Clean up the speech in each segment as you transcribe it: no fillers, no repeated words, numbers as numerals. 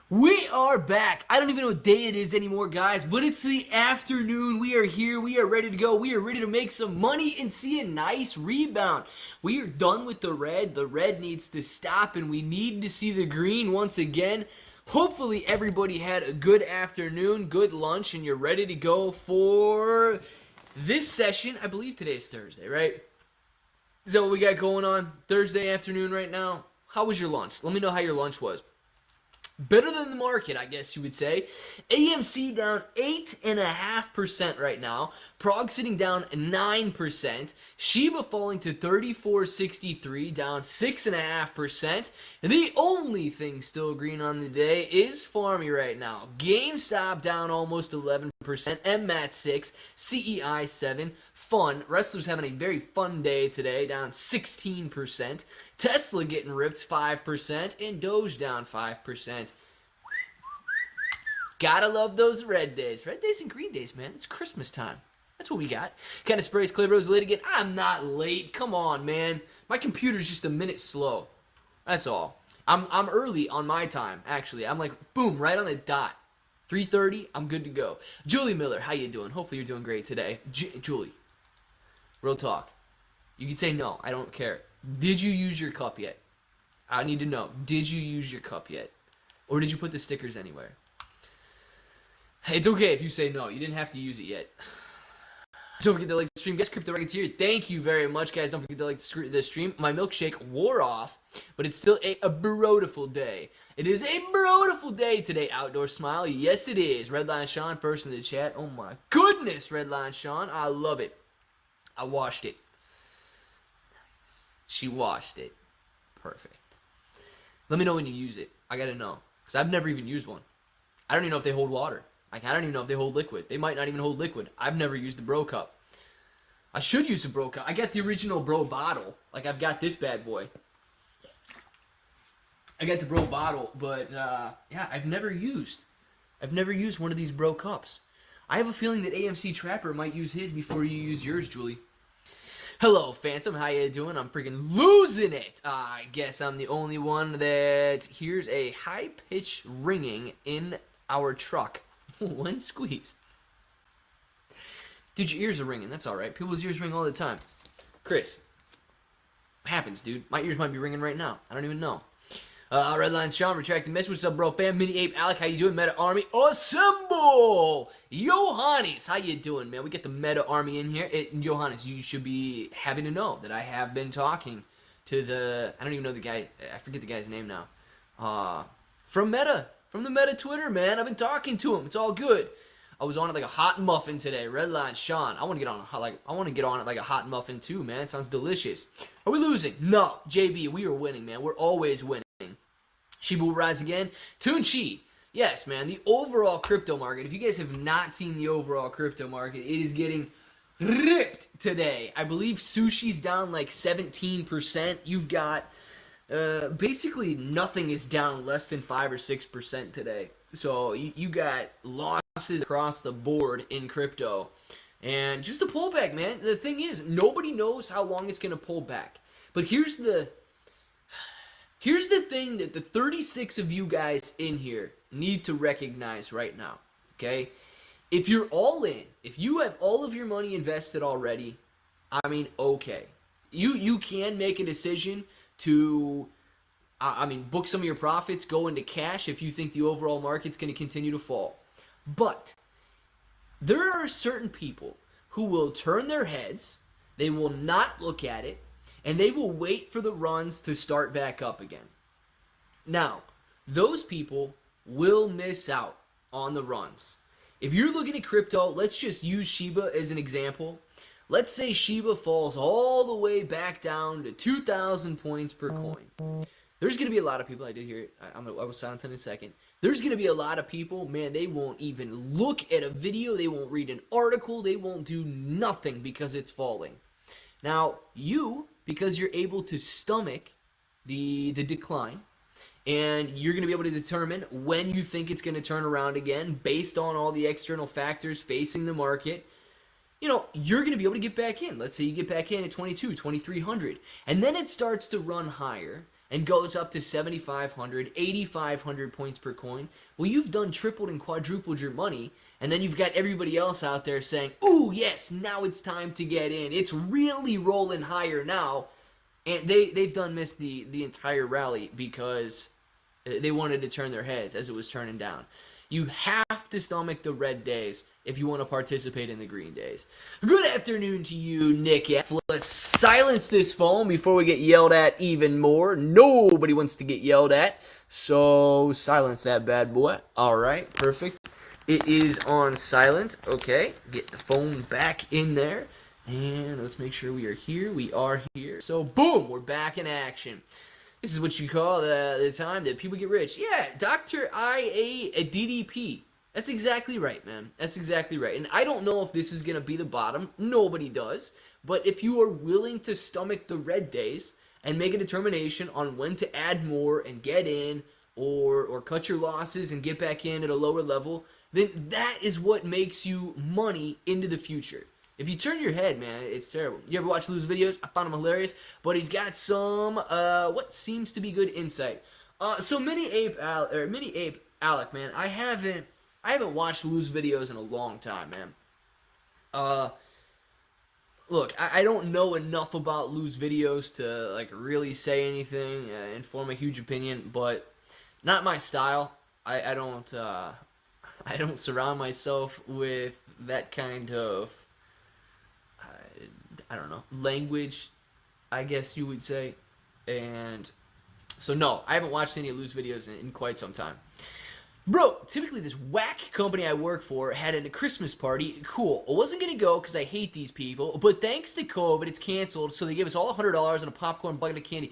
We are back. I don't even know what day it is anymore, guys, but it's the afternoon. We are here. We are ready to go. We are ready to make some money and see a nice rebound. We are done with the red. The red needs to stop, and we need to see the green once again. Hopefully, everybody had a good afternoon, good lunch, and you're ready to go for this session. I believe today's Thursday, right? Is that what we got going on? Thursday afternoon right now? How was your lunch? Let me know how your lunch was. Better than the market, I guess you would say. AMC down 8.5% right now. Prog sitting down 9%. Shiba falling to 34.63, down 6.5%. And the only thing still green on the day is Farmy right now. GameStop down almost 11%. MMAT 6, CEI 7. Fun. Wrestlers having a very fun day today, down 16%. Tesla getting ripped 5%, and Doge down 5%. Gotta love those red days. Red days and green days, man. It's Christmas time. That's what we got. Kind of sprays Clay Bros late again. I'm not late. Come on, man. My computer's just a minute slow. That's all. I'm early on my time, actually. I'm like, boom, right on the dot. 3:30, I'm good to go. Julie Miller, how you doing? Hopefully you're doing great today. Julie, real talk. You can say no. I don't care. Did you use your cup yet? I need to know. Did you use your cup yet? Or did you put the stickers anywhere? It's okay if you say no. You didn't have to use it yet. Don't forget to like the stream. Guys, Crypto Records here. Thank you very much, guys. Don't forget to like the stream. My milkshake wore off, but it's still a beautiful day. It is a beautiful day today. Outdoor Smile. Yes, it is. Redline Sean first in the chat. Oh, my goodness, Redline Sean. I love it. I washed it. Nice. She washed it. Perfect. Let me know when you use it. I got to know, because I've never even used one. I don't even know if they hold water. Like, I don't even know if they hold liquid. They might not even hold liquid. I've never used the Bro Cup. I should use a Bro Cup. I got the original Bro bottle. Like, I've got this bad boy. I got the Bro bottle, but, yeah, I've never used one of these Bro Cups. I have a feeling that AMC Trapper might use his before you use yours, Julie. Hello, Phantom. How you doing? I'm freaking losing it. I guess I'm the only one that hears a high-pitched ringing in our truck. One squeeze. Dude, your ears are ringing. That's all right. People's ears ring all the time. Chris. Happens, dude. My ears might be ringing right now. I don't even know. Redline Sean, retracting message. What's up, bro? Fam, Mini Ape, Alec, how you doing? Meta Army, assemble! Johannes, how you doing, man? We get the Meta Army in here. Johannes, you should be having to know that I have been talking to the, I don't even know the guy, I forget the guy's name now. From Meta. From the Meta Twitter, man. I've been talking to him. It's all good. I was on it like a hot muffin today. Redline Sean. I want to get on it like a hot muffin too, man. It sounds delicious. Are we losing? No, JB. We are winning, man. We're always winning. Shiba will rise again. Toon-Chi. Yes, man. The overall crypto market. If you guys have not seen the overall crypto market, it is getting ripped today. I believe sushi's down like 17%. You've got basically nothing is down less than 5 or 6% today. So you got losses across the board in crypto. And just a pullback, man. The thing is, nobody knows how long it's going to pull back. But here's the thing that the 36 of you guys in here need to recognize right now, okay? If you're all in, if you have all of your money invested already, I mean, okay. You can make a decision to, book some of your profits, go into cash if you think the overall market's going to continue to fall. But there are certain people who will turn their heads, they will not look at it, and they will wait for the runs to start back up again. Now, those people will miss out on the runs. If you're looking at crypto, let's just use Shiba as an example. Let's say Shiba falls all the way back down to 2,000 points per coin. There's going to be a lot of people, I did hear it, I will silence in a second. There's going to be a lot of people, man, they won't even look at a video, they won't read an article, they won't do nothing because it's falling. Now, you, because you're able to stomach the decline, and you're going to be able to determine when you think it's going to turn around again based on all the external factors facing the market, you know, you're going to be able to get back in. Let's say you get back in at 22, 2,300, and then it starts to run higher. and goes up to 7,500, 8,500 points per coin, well, you've done tripled and quadrupled your money, and then you've got everybody else out there saying, ooh, yes, now it's time to get in. It's really rolling higher now. And they've done missed the entire rally because they wanted to turn their heads as it was turning down. You have to stomach the red days if you want to participate in the green days. Good afternoon to you, Nick F. Let's silence this phone before we get yelled at even more. Nobody wants to get yelled at, so silence that bad boy. All right, perfect. It is on silent. Okay, get the phone back in there. And let's make sure we are here. We are here. So, boom, we're back in action. This is what you call the time that people get rich. Yeah, Dr. DDP. That's exactly right, man. That's exactly right. And I don't know if this is going to be the bottom. Nobody does. But if you are willing to stomach the red days and make a determination on when to add more and get in or cut your losses and get back in at a lower level, then that is what makes you money into the future. If you turn your head, man, it's terrible. You ever watch Lou's videos? I found him hilarious, but he's got some what seems to be good insight. So Mini Ape Alec, man, I haven't watched Lou's videos in a long time, man. Look, I don't know enough about Lou's videos to like really say anything and form a huge opinion, but not my style. I don't surround myself with that kind of I don't know, language, I guess you would say. And so, no, I haven't watched any of Lou's videos in quite some time. Bro, typically this whack company I work for had a Christmas party. Cool. I wasn't going to go because I hate these people. But thanks to COVID, it's canceled. So they gave us all $100 and a popcorn bucket of candy.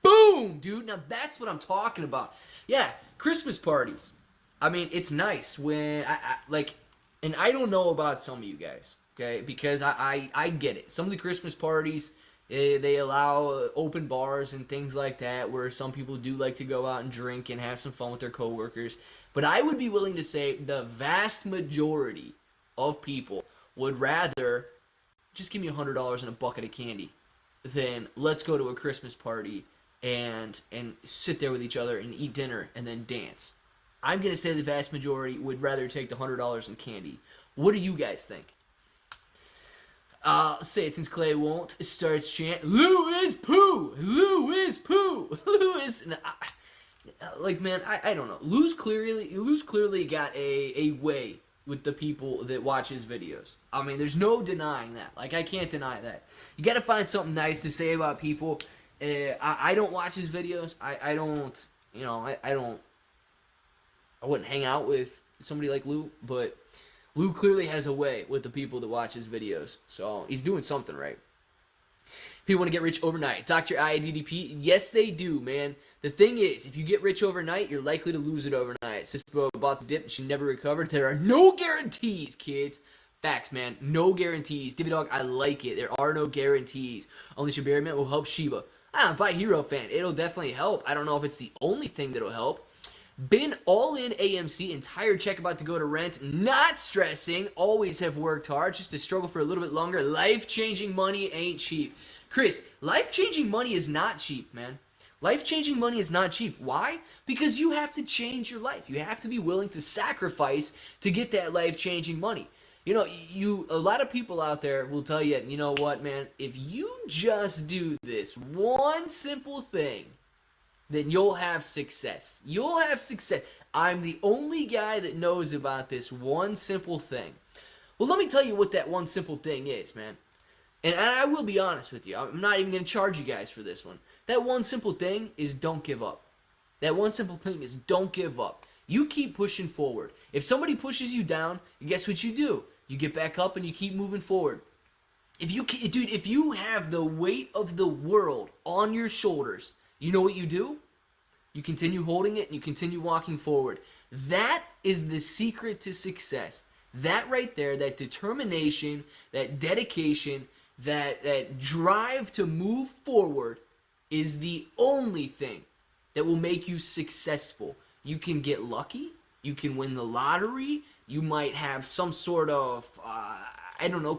Boom, dude. Now that's what I'm talking about. Yeah, Christmas parties. I mean, it's nice when, and I don't know about some of you guys. Okay, because I get it. Some of the Christmas parties, they allow open bars and things like that where some people do like to go out and drink and have some fun with their coworkers. But I would be willing to say the vast majority of people would rather just give me $100 and a bucket of candy than let's go to a Christmas party and sit there with each other and eat dinner and then dance. I'm going to say the vast majority would rather take the $100 in candy. What do you guys think? Say it since Clay won't. Starts chant, Lou is poo! Lou is poo! Lou is... Like, man, I don't know. Lou's clearly got a way with the people that watch his videos. I mean, there's no denying that. Like, I can't deny that. You gotta find something nice to say about people. I don't watch his videos. I don't, you know, I wouldn't hang out with somebody like Lou, but Lou clearly has a way with the people that watch his videos, so he's doing something right. People want to get rich overnight. Dr. IDDP, yes they do, man. The thing is, if you get rich overnight, you're likely to lose it overnight. Sis bought the dip and she never recovered. There are no guarantees, kids. Facts, man. No guarantees. Divvy Dog, I like it. There are no guarantees. Only Shiba will help Shiba. By Hero Fan, it'll definitely help. I don't know if it's the only thing that'll help. Been all in AMC, entire check about to go to rent, not stressing, always have worked hard, just to struggle for a little bit longer. Life-changing money ain't cheap. Chris, life-changing money is not cheap, man. Life-changing money is not cheap. Why? Because you have to change your life. You have to be willing to sacrifice to get that life-changing money. You know, a lot of people out there will tell you, you know what, man, if you just do this one simple thing, then you'll have success. You'll have success. I'm the only guy that knows about this one simple thing. Well, let me tell you what that one simple thing is, man. And I will be honest with you. I'm not even going to charge you guys for this one. That one simple thing is don't give up. That one simple thing is don't give up. You keep pushing forward. If somebody pushes you down, guess what you do? You get back up and you keep moving forward. If you have the weight of the world on your shoulders, you know what you do? You continue holding it and you continue walking forward. That is the secret to success. That right there, that determination, that dedication, that drive to move forward is the only thing that will make you successful. You can get lucky. You can win the lottery. You might have some sort of,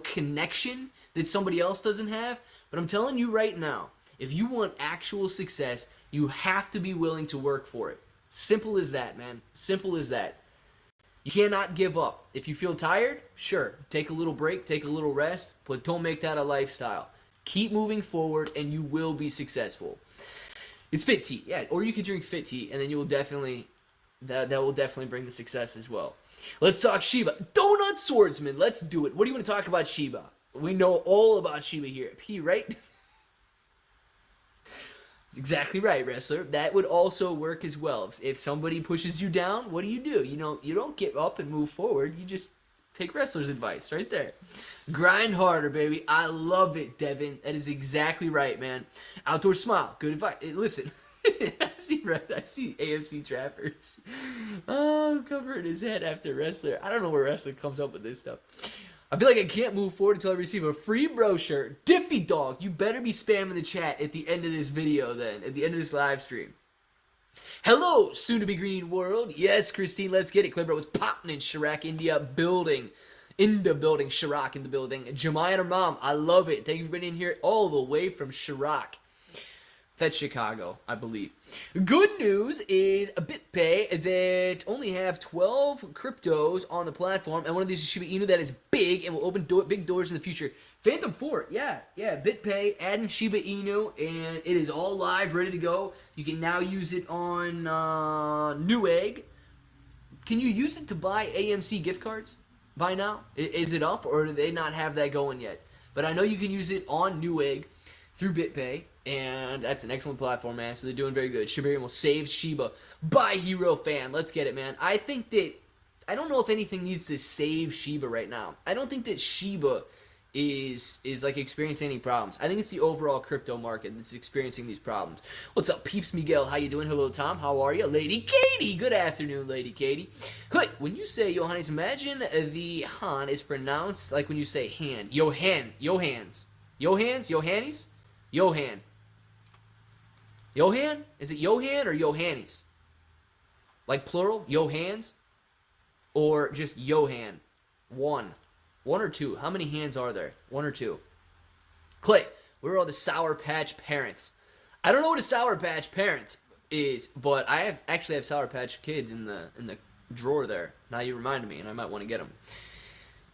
connection that somebody else doesn't have. But I'm telling you right now, if you want actual success, You have to be willing to work for it. Simple as that, man. Simple as that. You cannot give up. If you feel tired, sure, take a little break, take a little rest, but don't make that a lifestyle. Keep moving forward and you will be successful. It's fit tea, yeah, or you could drink fit tea and then you will definitely, that will definitely bring the success as well. Let's talk Shiba. Donut Swordsman, let's do it. What do you want to talk about Shiba? We know all about Shiba here. P, right? That's exactly right, wrestler. That would also work as well. If somebody pushes you down, what do? You know, you don't get up and move forward. You just take wrestler's advice right there. Grind harder, baby. I love it, Devin. That is exactly right, man. Outdoor smile. Good advice. Listen, I see AMC Trapper. Oh, covering his head after wrestler. I don't know where wrestler comes up with this stuff. I feel like I can't move forward until I receive a free bro shirt. Diffy Dog, you better be spamming the chat at the end of this video then, at the end of this live stream. Hello, soon-to-be green world. Yes, Christine, let's get it. Clipper was popping in Chirac, India building. In the building, Chirac in the building. Jemai and her mom, I love it. Thank you for being in here all the way from Chirac. That's Chicago, I believe. Good news is BitPay that only have 12 cryptos on the platform, and one of these is Shiba Inu that is big and will open big doors in the future. Phantom Fort, yeah, BitPay adding Shiba Inu, and it is all live, ready to go. You can now use it on Newegg. Can you use it to buy AMC gift cards by now? Is it up, or do they not have that going yet? But I know you can use it on Newegg through BitPay. And that's an excellent platform, man. So they're doing very good. Shibarium will save Shiba. Bye, Hero Fan. Let's get it, man. I think that, I don't know if anything needs to save Shiba right now. I don't think that Shiba is like experiencing any problems. I think it's the overall crypto market that's experiencing these problems. What's up, Peeps Miguel? How you doing? Hello, Tom. How are you? Lady Katie. Good afternoon, Lady Katie. Click. When you say Johannes, imagine the Han is pronounced like when you say hand. Johans. Johannes? Johan. Johan? Is it Johan or Johannes? Like plural? Johans? Or just Johan? One. One or two? How many hands are there? One or two? Clay, where are all the Sour Patch parents? I don't know what a Sour Patch parent is, but I actually have Sour Patch Kids in the drawer there. Now you reminded me, and I might want to get them.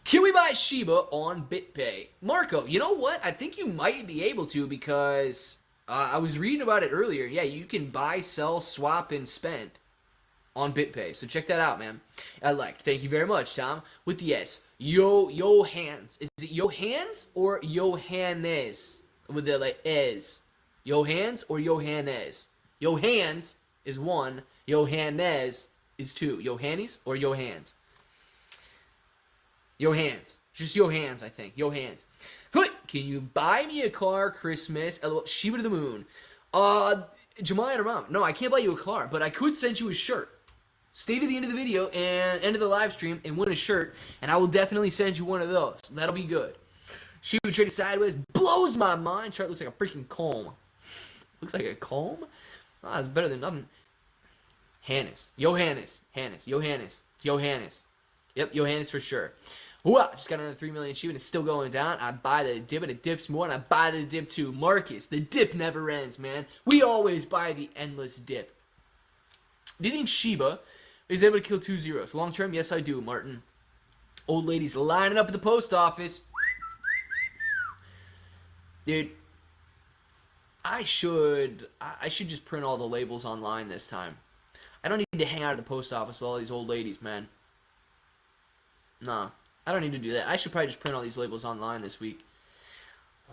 Can we buy Shiba on BitPay? Marco, you know what? I think you might be able to because I was reading about it earlier. Yeah, you can buy, sell, swap, and spend on BitPay. So check that out, man. I liked. Thank you very much, Tom. With the S. Johans. Is it Johans or Johannes? With the like S. Johans or Johannes? Johans is one. Johannes is two. Johannes or Johans? Johans. Just Johans, I think. Johans. Good. Can you buy me a car Christmas? Shiba to the moon. Jemai and her mom. No, I can't buy you a car, but I could send you a shirt. Stay to the end of the video and end of the live stream and win a shirt, and I will definitely send you one of those. That'll be good. Shiba trading sideways blows my mind. Chart looks like a freaking comb. Looks like a comb? Ah, it's better than nothing. Hannes. Johannes. Johannes. It's Johannes. Yep, Johannes for sure. Wow, just got another 3 million Shiba and it's still going down. I buy the dip and it dips more, and I buy the dip too. Marcus, the dip never ends, man. We always buy the endless dip. Do you think Shiba is able to kill 2 zeros? Long term, yes, I do, Martin. Old ladies lining up at the post office. Dude, I should just print all the labels online this time. I don't need to hang out at the post office with all these old ladies, man. Nah, I don't need to do that. I should probably just print all these labels online this week.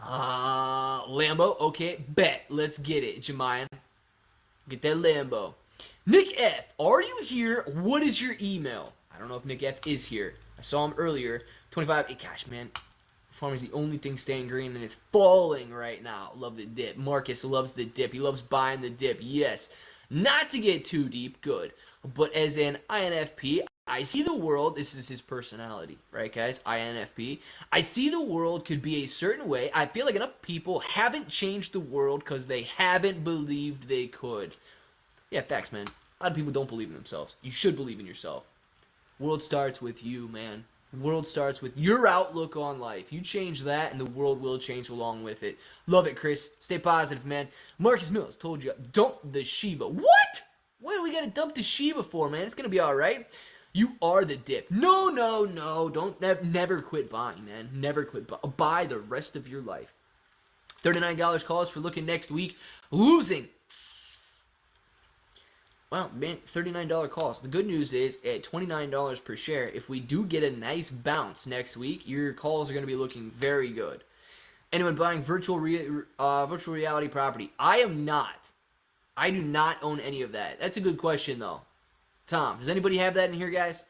Lambo, okay, bet. Let's get it, Jemiah. Get that Lambo. Nick F, are you here? What is your email? I don't know if Nick F is here. I saw him earlier. 25. Hey, gosh, man. Farm is the only thing staying green, and it's falling right now. Love the dip. Marcus loves the dip. He loves buying the dip. Yes. Not to get too deep, good. But as an INFP, I see the world, this is his personality, right, guys? INFP. I see the world could be a certain way. I feel like enough people haven't changed the world because they haven't believed they could. Yeah, facts, man. A lot of people don't believe in themselves. You should believe in yourself. World starts with you, man. World starts with your outlook on life. You change that, and the world will change along with it. Love it, Chris. Stay positive, man. Marcus Mills told you, dump the Shiba. What? What do we gotta dump the Shiba for, man? It's gonna be all right. You are the dip. No, no, no. Don't never quit buying, man. Never quit buy the rest of your life. $39 calls for looking next week. Losing. Wow, man, $39 calls. The good news is at $29 per share, if we do get a nice bounce next week, your calls are going to be looking very good. Anyone buying virtual reality property? I am not. I do not own any of that. That's a good question, though. Tom, does anybody have that in here, guys?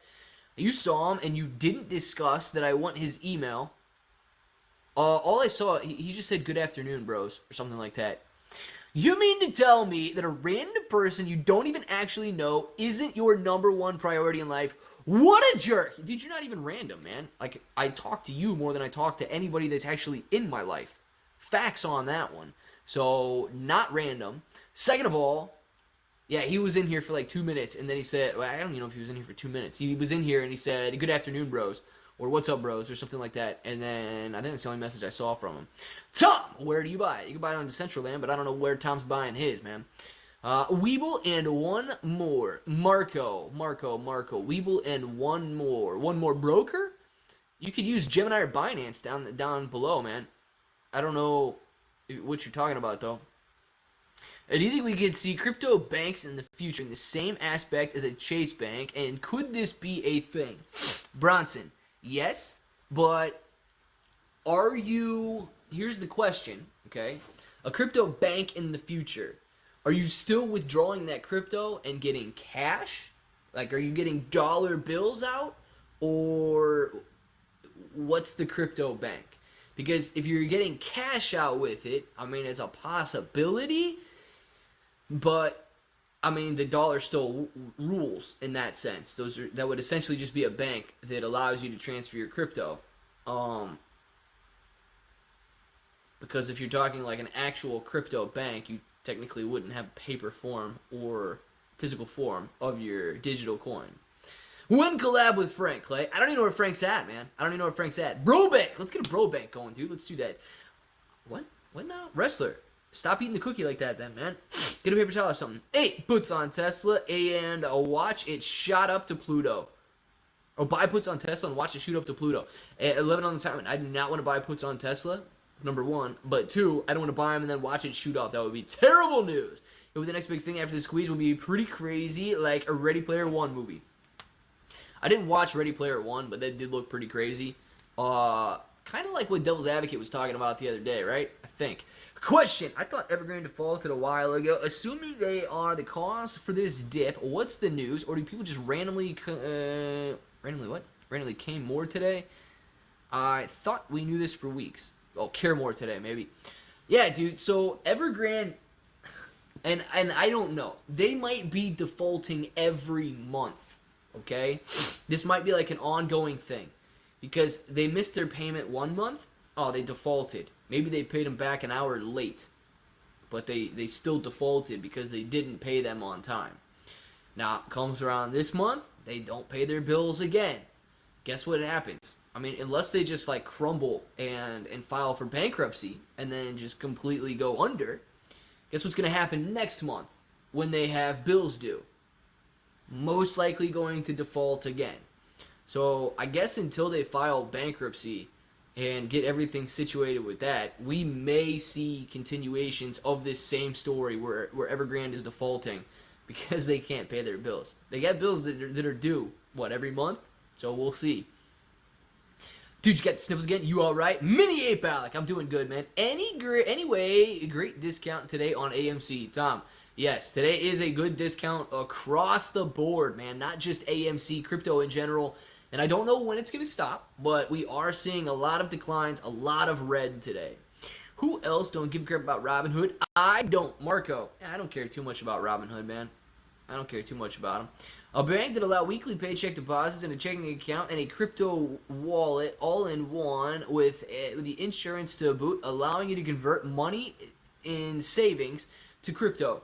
You saw him, and you didn't discuss that I want his email. All I saw, he just said, good afternoon, bros, or something like that. You mean to tell me that a random person you don't even actually know isn't your number one priority in life? What a jerk! Dude, you're not even random, man. Like, I talk to you more than I talk to anybody that's actually in my life. Facts on that one. So, not random. Second of all, yeah, he was in here for like 2 minutes, and then he said, well, I don't even know if he was in here for 2 minutes. He was in here, and he said, good afternoon, bros. Or what's up, bros, or something like that. And then I think that's the only message I saw from him. Tom, where do you buy it? You can buy it on Decentraland, but I don't know where Tom's buying his, man. Weeble and one more. Marco. Weeble and one more. One more broker? You could use Gemini or Binance down below, man. I don't know what you're talking about, though. Do you think we could see crypto banks in the future in the same aspect as a Chase Bank? And could this be a thing? Bronson. Yes, but are you, here's the question, okay? A crypto bank in the future, are you still withdrawing that crypto and getting cash? Like, are you getting dollar bills out? Or what's the crypto bank? Because if you're getting cash out with it, I mean, it's a possibility, but I mean, the dollar still rules in that sense. That would essentially just be a bank that allows you to transfer your crypto. Because if you're talking like an actual crypto bank, you technically wouldn't have paper form or physical form of your digital coin. When collab with Frank, Clay? I don't even know where Frank's at, man. I don't even know where Frank's at. Bro Bank. Let's get a Bro Bank going, dude. Let's do that. What? What now? Wrestler. Stop eating the cookie like that, then, man. Get a paper towel or something. 8 puts on Tesla and a watch it shot up to Pluto. Or buy puts on Tesla and watch it shoot up to Pluto. At 11 on the time, I do not want to buy puts on Tesla, number one. But 2, I don't want to buy them and then watch it shoot up. That would be terrible news. The next big thing after the squeeze will be pretty crazy, like a Ready Player One movie. I didn't watch Ready Player One, but that did look pretty crazy. Kind of like what Devil's Advocate was talking about the other day, right? I think. Question. I thought Evergrande defaulted a while ago. Assuming they are the cause for this dip, what's the news? Or do people just randomly came more today? I thought we knew this for weeks. Oh, care more today, maybe. Yeah, dude. So Evergrande, and I don't know. They might be defaulting every month, okay? This might be like an ongoing thing. Because they missed their payment 1 month. Oh, they defaulted. Maybe they paid them back an hour late. But they still defaulted because they didn't pay them on time. Now, it comes around this month, they don't pay their bills again. Guess what happens? I mean, unless they just like crumble and file for bankruptcy and then just completely go under, guess what's going to happen next month when they have bills due? Most likely going to default again. So I guess until they file bankruptcy and get everything situated with that, we may see continuations of this same story where Evergrande is defaulting because they can't pay their bills. They got bills that are due, every month? So we'll see. Dude, you got the sniffles again? You all right? Mini Ape Alec, I'm doing good, man. Anyway, great discount today on AMC. Tom, yes, today is a good discount across the board, man. Not just AMC, crypto in general. And I don't know when it's going to stop, but we are seeing a lot of declines, a lot of red today. Who else don't give a crap about Robinhood? I don't. Marco, I don't care too much about Robinhood, man. I don't care too much about them. A bank that allows weekly paycheck deposits in a checking account and a crypto wallet all in one with the insurance to boot, allowing you to convert money in savings to crypto.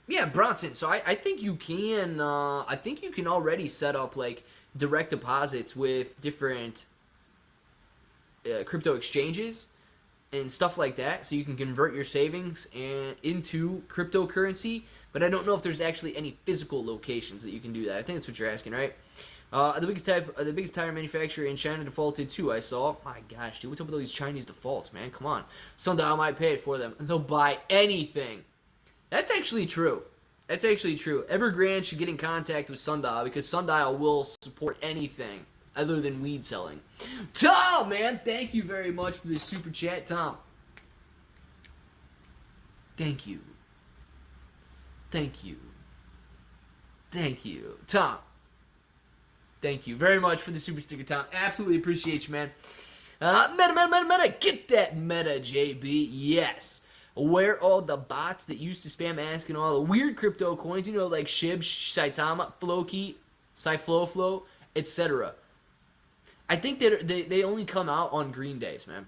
Yeah, Bronson. So I think you can. I think you can already set up like direct deposits with different crypto exchanges and stuff like that, so you can convert your savings into cryptocurrency. But I don't know if there's actually any physical locations that you can do that. I think that's what you're asking, right? The biggest tire manufacturer in China defaulted too. I saw. My gosh, dude, what's up with all these Chinese defaults, man? Come on, Sundial might pay it for them. They'll buy anything. That's actually true. That's actually true. Evergrande should get in contact with Sundial because Sundial will support anything other than weed selling. Tom, man, thank you very much for this super chat, Tom. Thank you. Thank you. Thank you, Tom. Thank you very much for the super sticker, Tom. Absolutely appreciate you, man. Meta. Get that meta, JB. Yes. Where all the bots that used to spam asking all the weird crypto coins, you know, like SHIB, Saitama, Floki, Flow, etc. I think that they only come out on green days, man.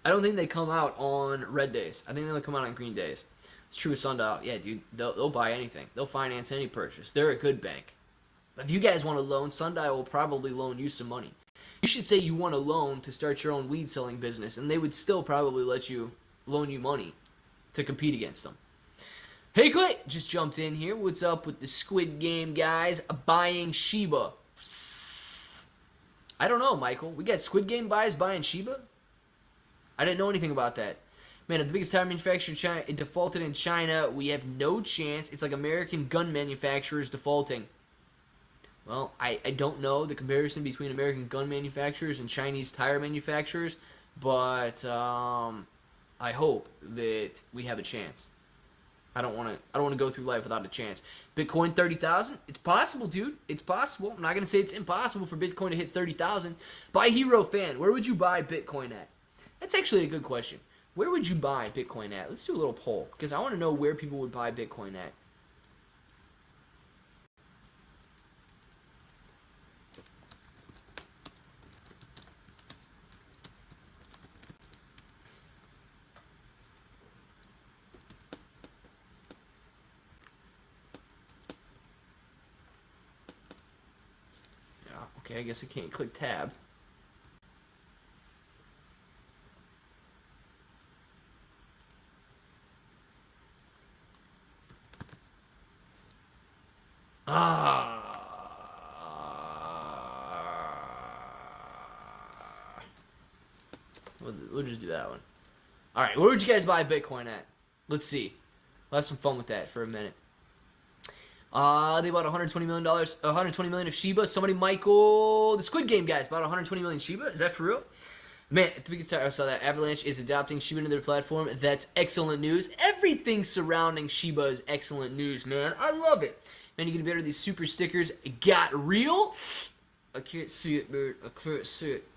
I don't think they come out on red days. I think they only come out on green days. It's true with Sundial. Yeah, dude, they'll buy anything. They'll finance any purchase. They're a good bank. If you guys want a loan, Sundial will probably loan you some money. You should say you want a loan to start your own weed selling business, and they would still probably let you loan you money to compete against them. Hey, Clay, just jumped in here. What's up with the Squid Game guys buying Shiba? I don't know, Michael. We got Squid Game buys buying Shiba? I didn't know anything about that. Man, if the biggest tire manufacturer in China, it defaulted in China, we have no chance. It's like American gun manufacturers defaulting. Well, I don't know the comparison between American gun manufacturers and Chinese tire manufacturers, but I hope that we have a chance. I don't want to go through life without a chance. Bitcoin 30,000? It's possible, dude. It's possible. I'm not going to say it's impossible for Bitcoin to hit 30,000. Buy Hero Fan. Where would you buy Bitcoin at? That's actually a good question. Where would you buy Bitcoin at? Let's do a little poll because I want to know where people would buy Bitcoin at. Okay, I guess I can't click tab. We'll just do that one. All right, where would you guys buy Bitcoin at? Let's see. We'll have some fun with that for a minute. They bought $120 million. 120 million of Shiba. Somebody, Michael, the Squid Game guys bought 120 million Shiba. Is that for real? Man, at the biggest time I saw that Avalanche is adopting Shiba into their platform. That's excellent news. Everything surrounding Shiba is excellent news, man. I love it. Man, you get better. These super stickers got real. I can't see it, dude. I can't see it.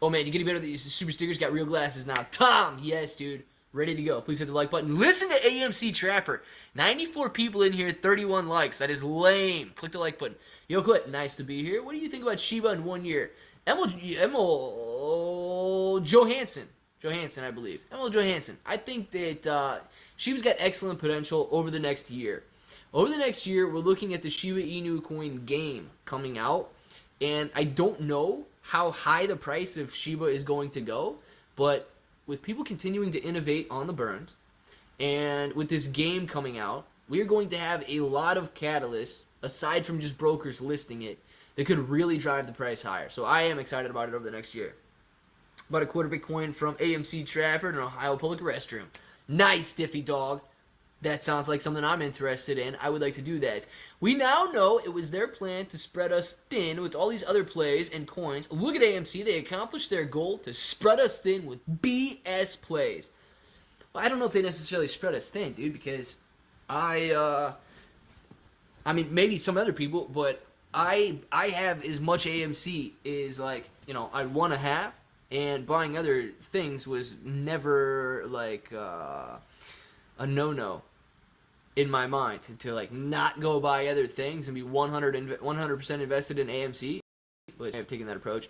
Oh man, you get better. These super stickers got real glasses now. Tom, yes, dude. Ready to go. Please hit the like button. Listen to AMC Trapper. 94 people in here, 31 likes. That is lame. Click the like button. Yo, Clint, nice to be here. What do you think about Shiba in 1 year? Emil Johansson. Johansson, I believe. Emil Johansson. I think that Shiba's got excellent potential over the next year. Over the next year, we're looking at the Shiba Inu Coin game coming out. And I don't know how high the price of Shiba is going to go, but with people continuing to innovate on the burns, and with this game coming out, we are going to have a lot of catalysts, aside from just brokers listing it, that could really drive the price higher. So I am excited about it over the next year. About a quarter Bitcoin from AMC Trapper in an Ohio public restroom. Nice, Diffie Dog. That sounds like something I'm interested in. I would like to do that. We now know it was their plan to spread us thin with all these other plays and coins. Look at AMC. They accomplished their goal to spread us thin with BS plays. Well, I don't know if they necessarily spread us thin, dude, because I mean, maybe some other people, but I have as much AMC as, like, you know, I want to have, and buying other things was never, like, a no-no in my mind to like not go buy other things and be 100% invested in AMC, but I've taken that approach.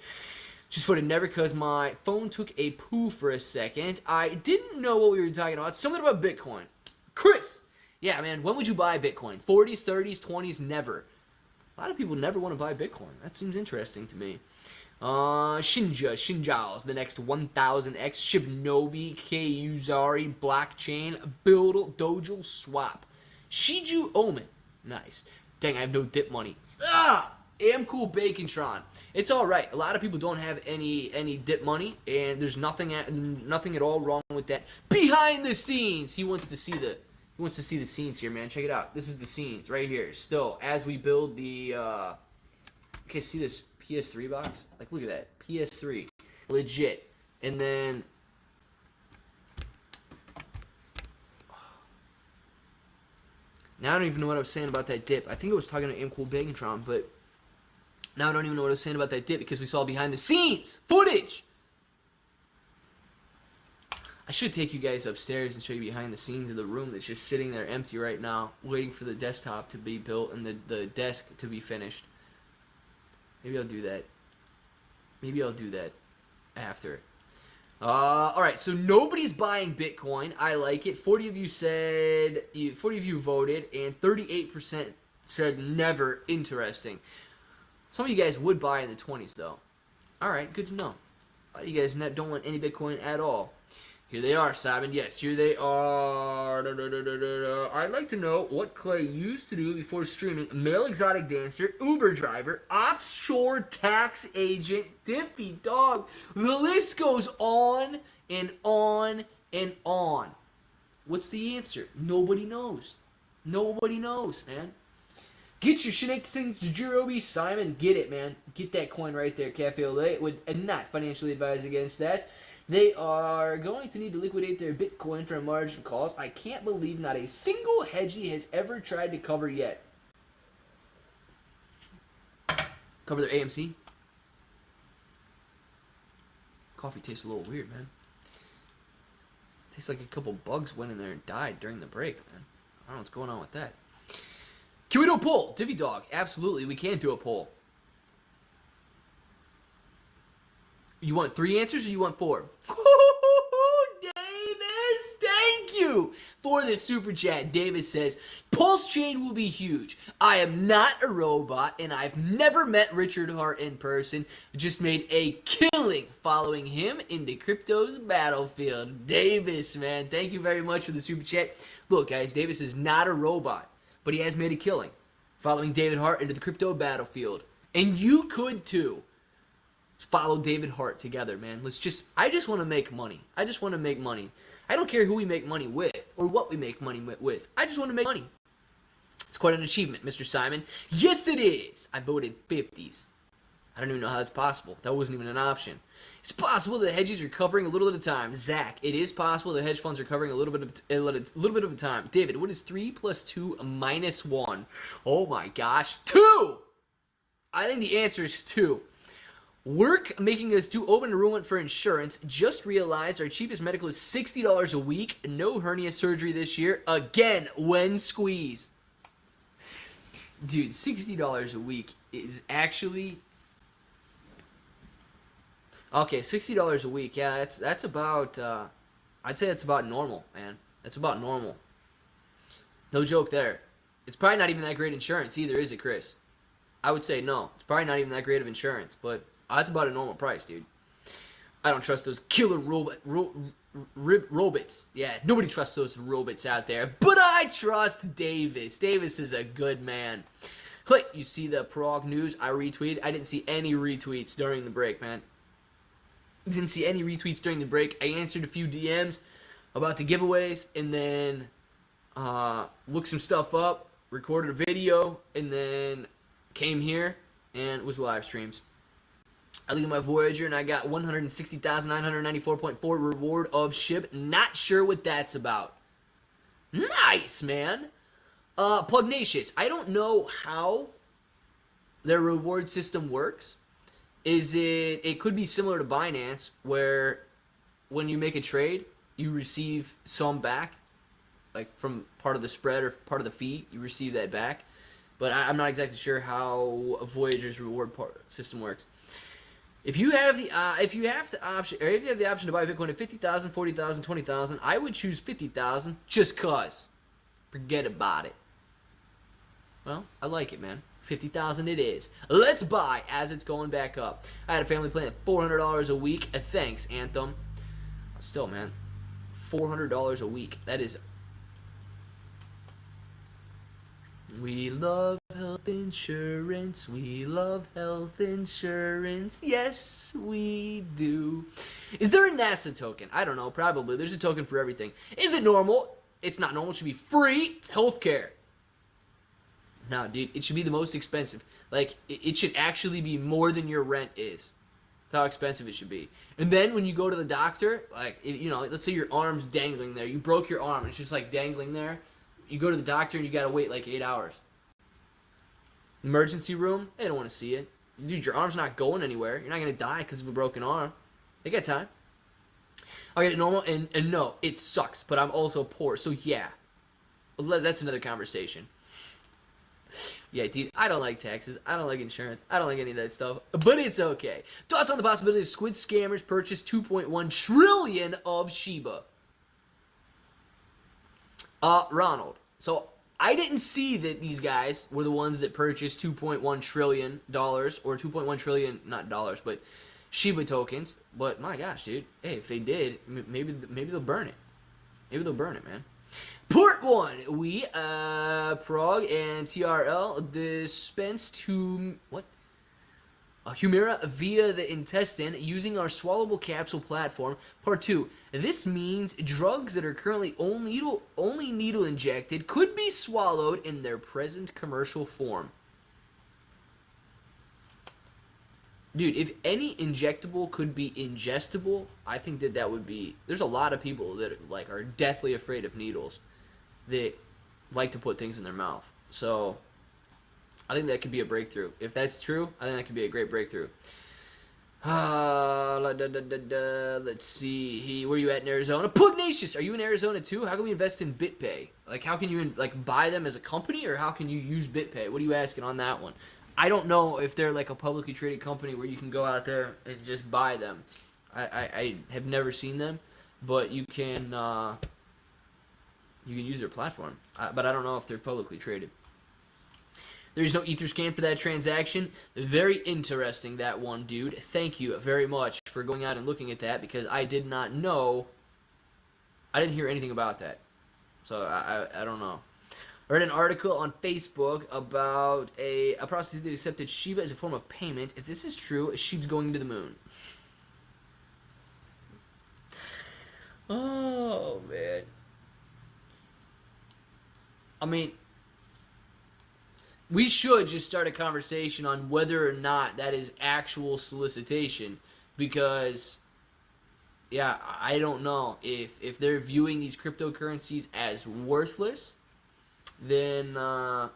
Just footed never because my phone took a poo for a second. I didn't know what we were talking about. Something about Bitcoin. Chris, Yeah, man, when would you buy Bitcoin? 40s, 30s, 20s, never. A lot of people never want to buy Bitcoin. That seems interesting to me. Shinjao's the next 1000x, Shibnobi, Kuzari, Blockchain, Build, Dojo, Swap. Shiju Omen. Nice. Dang, I have no dip money. Amcool Bacon-tron. It's all right. A lot of people don't have any dip money, and there's nothing at all wrong with that. Behind the scenes, he wants to see the scenes here, man. Check it out. This is the scenes right here. Still, as we build the okay, see this PS3 box? Like, look at that. PS3. Legit. And then now I don't even know what I was saying about that dip. I think I was talking to Amcool Bacon-tron, but now I don't even know what I was saying about that dip because we saw behind the scenes footage. I should take you guys upstairs and show you behind the scenes of the room that's just sitting there empty right now, waiting for the desktop to be built and the desk to be finished. Maybe I'll do that. Maybe I'll do that after. Alright, so nobody's buying Bitcoin. I like it. 40 of you voted, and 38% said never. Interesting. Some of you guys would buy in the 20s, though. Alright, good to know. You guys don't want any Bitcoin at all. Here they are, Simon. Yes, here they are. I'd like to know what Clay used to do before streaming. Male exotic dancer, Uber driver, offshore tax agent, Diffy dog. The list goes on and on and on. What's the answer? Nobody knows. Nobody knows, man. Get your shenanigans to Jirobi, Simon. Get it, man. Get that coin right there, Cafe Olay. Would not financially advise against that. They are going to need to liquidate their Bitcoin for margin calls. I can't believe not a single hedgie has ever tried to cover yet. Cover their AMC. Coffee tastes a little weird, man. Tastes like a couple bugs went in there and died during the break, man. I don't know what's going on with that. Can we do a poll? Diffy Dog. Absolutely, we can do a poll. You want 3 answers or you want 4? Davis, thank you for the super chat. Davis says, Pulse Chain will be huge. I am not a robot, and I've never met Richard Hart in person. Just made a killing following him into crypto's battlefield. Davis, man, thank you very much for the super chat. Look, guys, Davis is not a robot, but he has made a killing following David Hart into the crypto battlefield. And you could too. Follow David Hart together, man. I just want to make money. I just want to make money. I don't care who we make money with or what we make money with. I just want to make money. It's quite an achievement, Mr. Simon. Yes, it is. I voted 50s. I don't even know how that's possible. That wasn't even an option. It's possible that hedges are covering a little at a time. Zach, it is possible that hedge funds are covering a little bit of a time. David, what is 3 plus 2 minus 1? Oh my gosh. 2! I think the answer is 2. Work making us too open enrollment for insurance. Just realized our cheapest medical is $60 a week. No hernia surgery this year. Again, when squeeze. Dude, $60 a week is actually... Okay, $60 a week. Yeah, that's about... I'd say that's about normal, man. That's about normal. No joke there. It's probably not even that great insurance either, is it, Chris? I would say no. It's probably not even that great of insurance, but... That's about a normal price, dude. I don't trust those killer robots. Yeah, nobody trusts those robots out there. But I trust Davis. Davis is a good man. Click, you see the Prague news I retweeted? I didn't see any retweets during the break, man. Didn't see any retweets during the break. I answered a few DMs about the giveaways, and then looked some stuff up, recorded a video, and then came here and was live streams. I look at my Voyager, and I got 160,994.4 reward of SHIB. Not sure what that's about. Nice, man. Pugnacious. I don't know how their reward system works. It could be similar to Binance, where when you make a trade, you receive some back, like from part of the spread or part of the fee, you receive that back. But I'm not exactly sure how Voyager's reward system works. If you have the option to buy Bitcoin at 50,000, 40,000, 20,000, I would choose 50,000 just cause. Forget about it. Well, I like it, man. 50,000 it is. Let's buy as it's going back up. I had a family plan at $400 a week. Thanks, Anthem. Still, man, $400 a week. That is. We love health insurance. We love health insurance. Yes, we do. Is there a NASA token? I don't know. Probably. There's a token for everything. Is it normal? It's not normal. It should be free. It's healthcare. No, dude. It should be the most expensive. Like, it should actually be more than your rent is. That's how expensive it should be. And then when you go to the doctor, like, you know, let's say your arm's dangling there. You broke your arm. It's just like dangling there. You go to the doctor and you got to wait like 8 hours. Emergency room, they don't want to see it. Dude, your arm's not going anywhere. You're not going to die because of a broken arm. They got time. I get it normal, and no, it sucks, but I'm also poor, so yeah. That's another conversation. Yeah, dude, I don't like taxes. I don't like insurance. I don't like any of that stuff, but it's okay. Thoughts on the possibility of squid scammers purchase 2.1 trillion of Shiba? Ronald. So I didn't see that these guys were the ones that purchased $2.1 trillion or 2.1 trillion, not dollars, but Shiba tokens. But my gosh, dude, hey, if they did, maybe they'll burn it. Maybe they'll burn it, man. Port 1, we, Prague and TRL dispense to, what? Humira via the intestine using our swallowable capsule platform. Part 2, this means drugs that are currently only needle injected could be swallowed in their present commercial form. Dude, if any injectable could be ingestible, I think that would be... There's a lot of people that like are deathly afraid of needles that like to put things in their mouth. So I think that could be a breakthrough. If that's true, I think that could be a great breakthrough. Let's see. Where are you at in Arizona? Pugnacious, are you in Arizona too? How can we invest in BitPay? Like, how can you like buy them as a company, or how can you use BitPay? What are you asking on that one? I don't know if they're like a publicly traded company where you can go out there and just buy them. I have never seen them, but you can use their platform. But I don't know if they're publicly traded. There's no Etherscan for that transaction. Very interesting, that one, dude. Thank you very much for going out and looking at that, because I did not know. I didn't hear anything about that. So I don't know. I read an article on Facebook about a prostitute that accepted Shiba as a form of payment. If this is true, Shiba's going to the moon. Oh, man. I mean, we should just start a conversation on whether or not that is actual solicitation, because, yeah, I don't know. If they're viewing these cryptocurrencies as worthless, then, I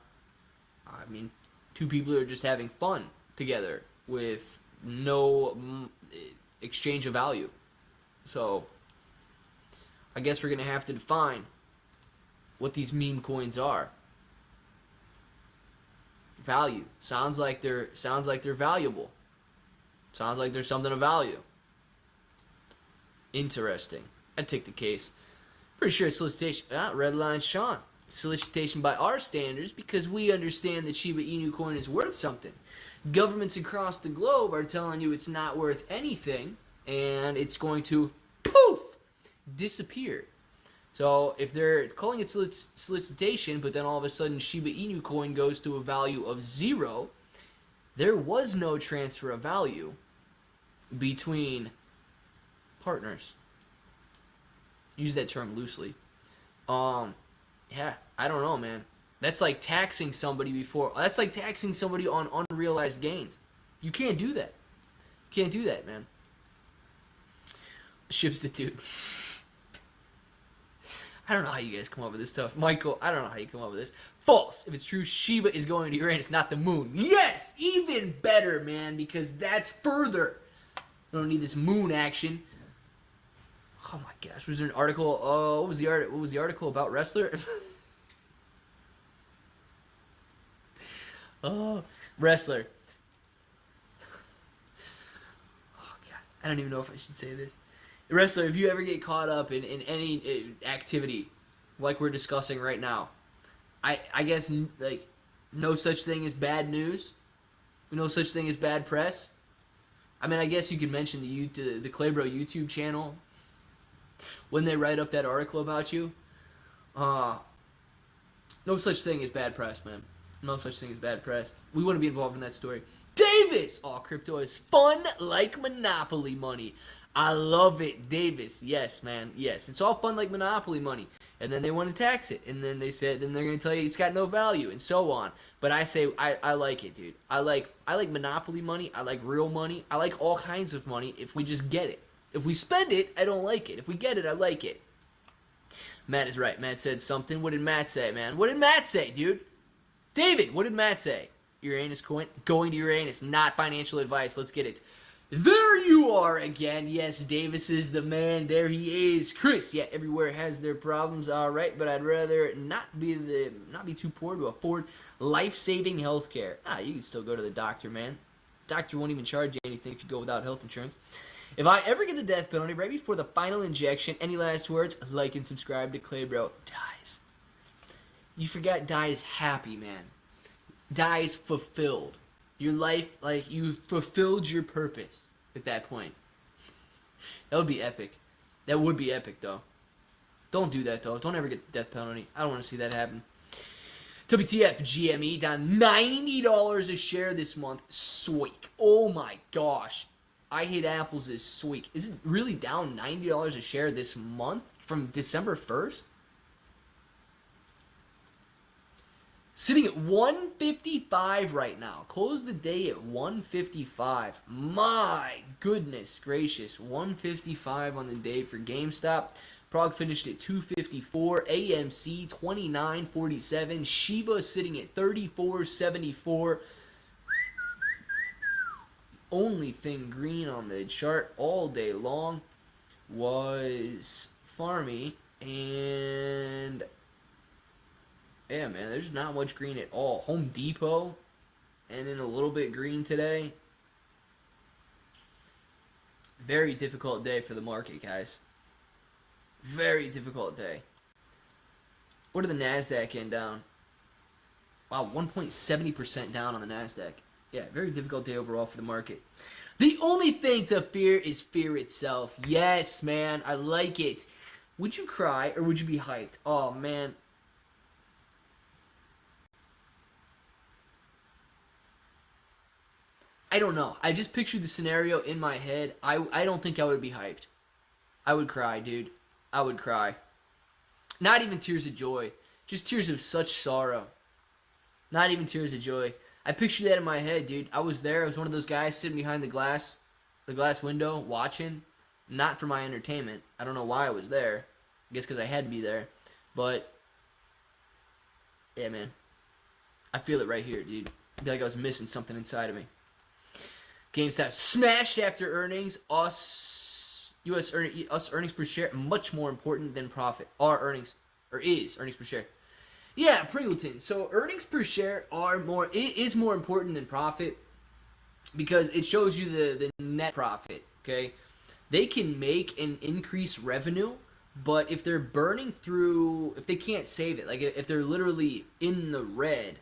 mean, two people are just having fun together with no exchange of value. So, I guess we're going to have to define what these meme coins are. Value. Sounds like they're valuable. Sounds like there's something of value. Interesting. I'd take the case. Pretty sure it's solicitation. Red line Sean. Solicitation by our standards, because we understand that Shiba Inu coin is worth something. Governments across the globe are telling you it's not worth anything, and it's going to poof disappear. So if they're calling it solicitation, but then all of a sudden Shiba Inu coin goes to a value of 0, there was no transfer of value between partners. Use that term loosely. Yeah, I don't know, man. That's like taxing somebody That's like taxing somebody on unrealized gains. You can't do that. Can't do that, man. Substitute. I don't know how you guys come up with this stuff. Michael, I don't know how you come up with this. False. If it's true, Shiba is going to Uranus, not the moon. Yes! Even better, man, because that's further. We don't need this moon action. Oh my gosh, was there an article? What was the article about wrestler? Oh, wrestler. Oh god, I don't even know if I should say this. Wrestler, if you ever get caught up in any activity like we're discussing right now, I guess like no such thing as bad news, no such thing as bad press. I mean, I guess you could mention the Claybro YouTube channel when they write up that article about you. No such thing as bad press, man. No such thing as bad press. We want to be involved in that story. Davis! Oh, crypto is fun like Monopoly money. I love it, Davis. Yes, man. Yes, it's all fun like Monopoly money. And then they want to tax it. And then then they're going to tell you it's got no value and so on. But I say, I like it, dude. I like Monopoly money. I like real money. I like all kinds of money if we just get it. If we spend it, I don't like it. If we get it, I like it. Matt is right. Matt said something. What did Matt say, man? What did Matt say, dude? David, what did Matt say? Uranus coin. Going to Uranus. Not financial advice. Let's get it. There you are again. Yes, Davis is the man. There he is. Chris, yeah, everywhere has their problems. All right, but I'd rather not be too poor to afford life-saving health care. You can still go to the doctor, man. Doctor won't even charge you anything if you go without health insurance. If I ever get the death penalty right before the final injection, any last words? Like and subscribe to Claybro. Dies. You forgot dies happy, man. Dies fulfilled. Your life, like, you fulfilled your purpose at that point. That would be epic. That would be epic, though. Don't do that, though. Don't ever get the death penalty. I don't want to see that happen. WTF GME down $90 a share this month. Sweet. Oh, my gosh. I hate apples is sweet. Is it really down $90 a share this month from December 1st? Sitting at 155 right now. Close the day at 155. My goodness gracious. 155 on the day for GameStop. Prague finished at 254. AMC 29.47. Shiba sitting at 34.74. Only thing green on the chart all day long was Farmy, and yeah, man, there's not much green at all. Home Depot, and then a little bit green today. Very difficult day for the market, guys. Very difficult day. What are the NASDAQ in down? Wow, 1.70% down on the NASDAQ. Yeah, very difficult day overall for the market. The only thing to fear is fear itself. Yes, man, I like it. Would you cry or would you be hyped? Oh, man. I don't know. I just pictured the scenario in my head. I don't think I would be hyped. I would cry, dude. I would cry. Not even tears of joy. Just tears of such sorrow. Not even tears of joy. I pictured that in my head, dude. I was there. I was one of those guys sitting behind the glass window, watching. Not for my entertainment. I don't know why I was there. I guess because I had to be there. But, yeah, man. I feel it right here, dude. I feel like I was missing something inside of me. GameStop smashed after earnings. Us earnings per share, much more important than profit. Our earnings, or is earnings per share. Yeah, Pringleton. So earnings per share is more important than profit because it shows you the net profit, okay? They can make and increase revenue, but if they're burning through, if they can't save it, like if they're literally in the red,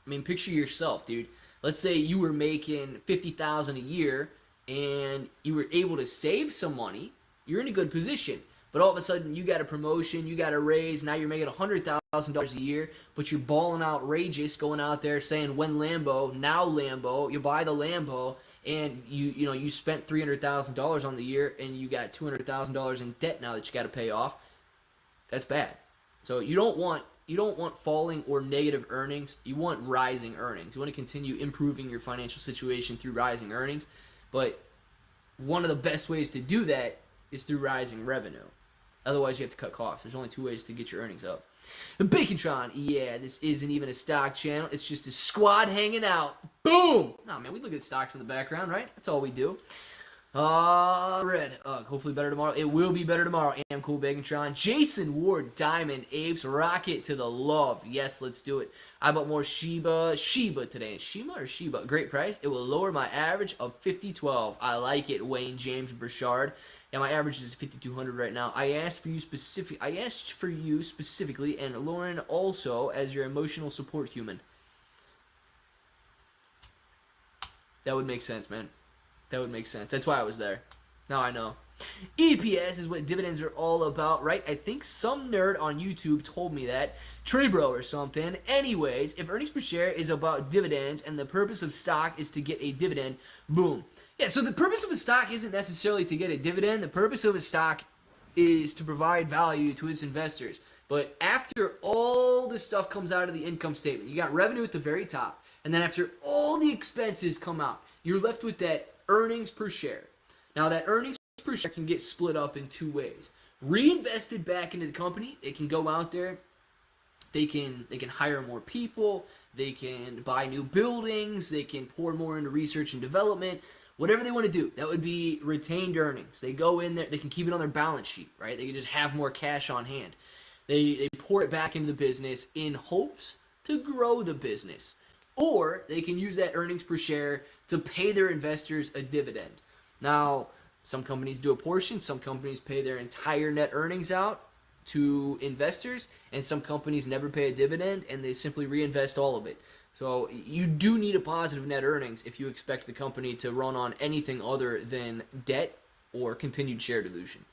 I mean, picture yourself, dude. Let's say you were making $50,000 a year and you were able to save some money, you're in a good position. But all of a sudden, you got a promotion, you got a raise, now you're making $100,000 a year, but you're balling outrageous, going out there saying, when Lambo, now Lambo, you buy the Lambo, and you spent $300,000 on the year, and you got $200,000 in debt now that you got to pay off. That's bad. So you don't want falling or negative earnings. You want rising earnings. You want to continue improving your financial situation through rising earnings, but one of the best ways to do that is through rising revenue. Otherwise, you have to cut costs. There's only two ways to get your earnings up. The Bacontron, yeah, this isn't even a stock channel. It's just a squad hanging out. Boom! Nah, man, we look at stocks in the background, right? That's all we do. Red. Hopefully better tomorrow. It will be better tomorrow. Am Cool Bacon Jason Ward, Diamond, Apes, Rocket to the love. Yes, let's do it. I bought more Shiba today. Shima or Shiba? Great price. It will lower my average of 50.12. I like it, Wayne James Burchard. Yeah, my average is 5,200 right now. I asked for you specifically, and Lauren also as your emotional support human. That would make sense, man. That would make sense. That's why I was there. Now I know. EPS is what dividends are all about, right? I think some nerd on YouTube told me that. Trey Bro or something. Anyways, if earnings per share is about dividends and the purpose of stock is to get a dividend, boom. Yeah, so the purpose of a stock isn't necessarily to get a dividend. The purpose of a stock is to provide value to its investors. But after all the stuff comes out of the income statement, you got revenue at the very top. And then after all the expenses come out, you're left with that earnings per share. Now that earnings per share can get split up in two ways. Reinvested back into the company, it can go out there, they can hire more people, they can buy new buildings, they can pour more into research and development, whatever they want to do. That would be retained earnings. They go in there, they can keep it on their balance sheet, right? They can just have more cash on hand. They pour it back into the business in hopes to grow the business. Or they can use that earnings per share to pay their investors a dividend. Now, some companies do a portion. Some companies pay their entire net earnings out to investors. And some companies never pay a dividend and they simply reinvest all of it. So you do need a positive net earnings if you expect the company to run on anything other than debt or continued share dilution.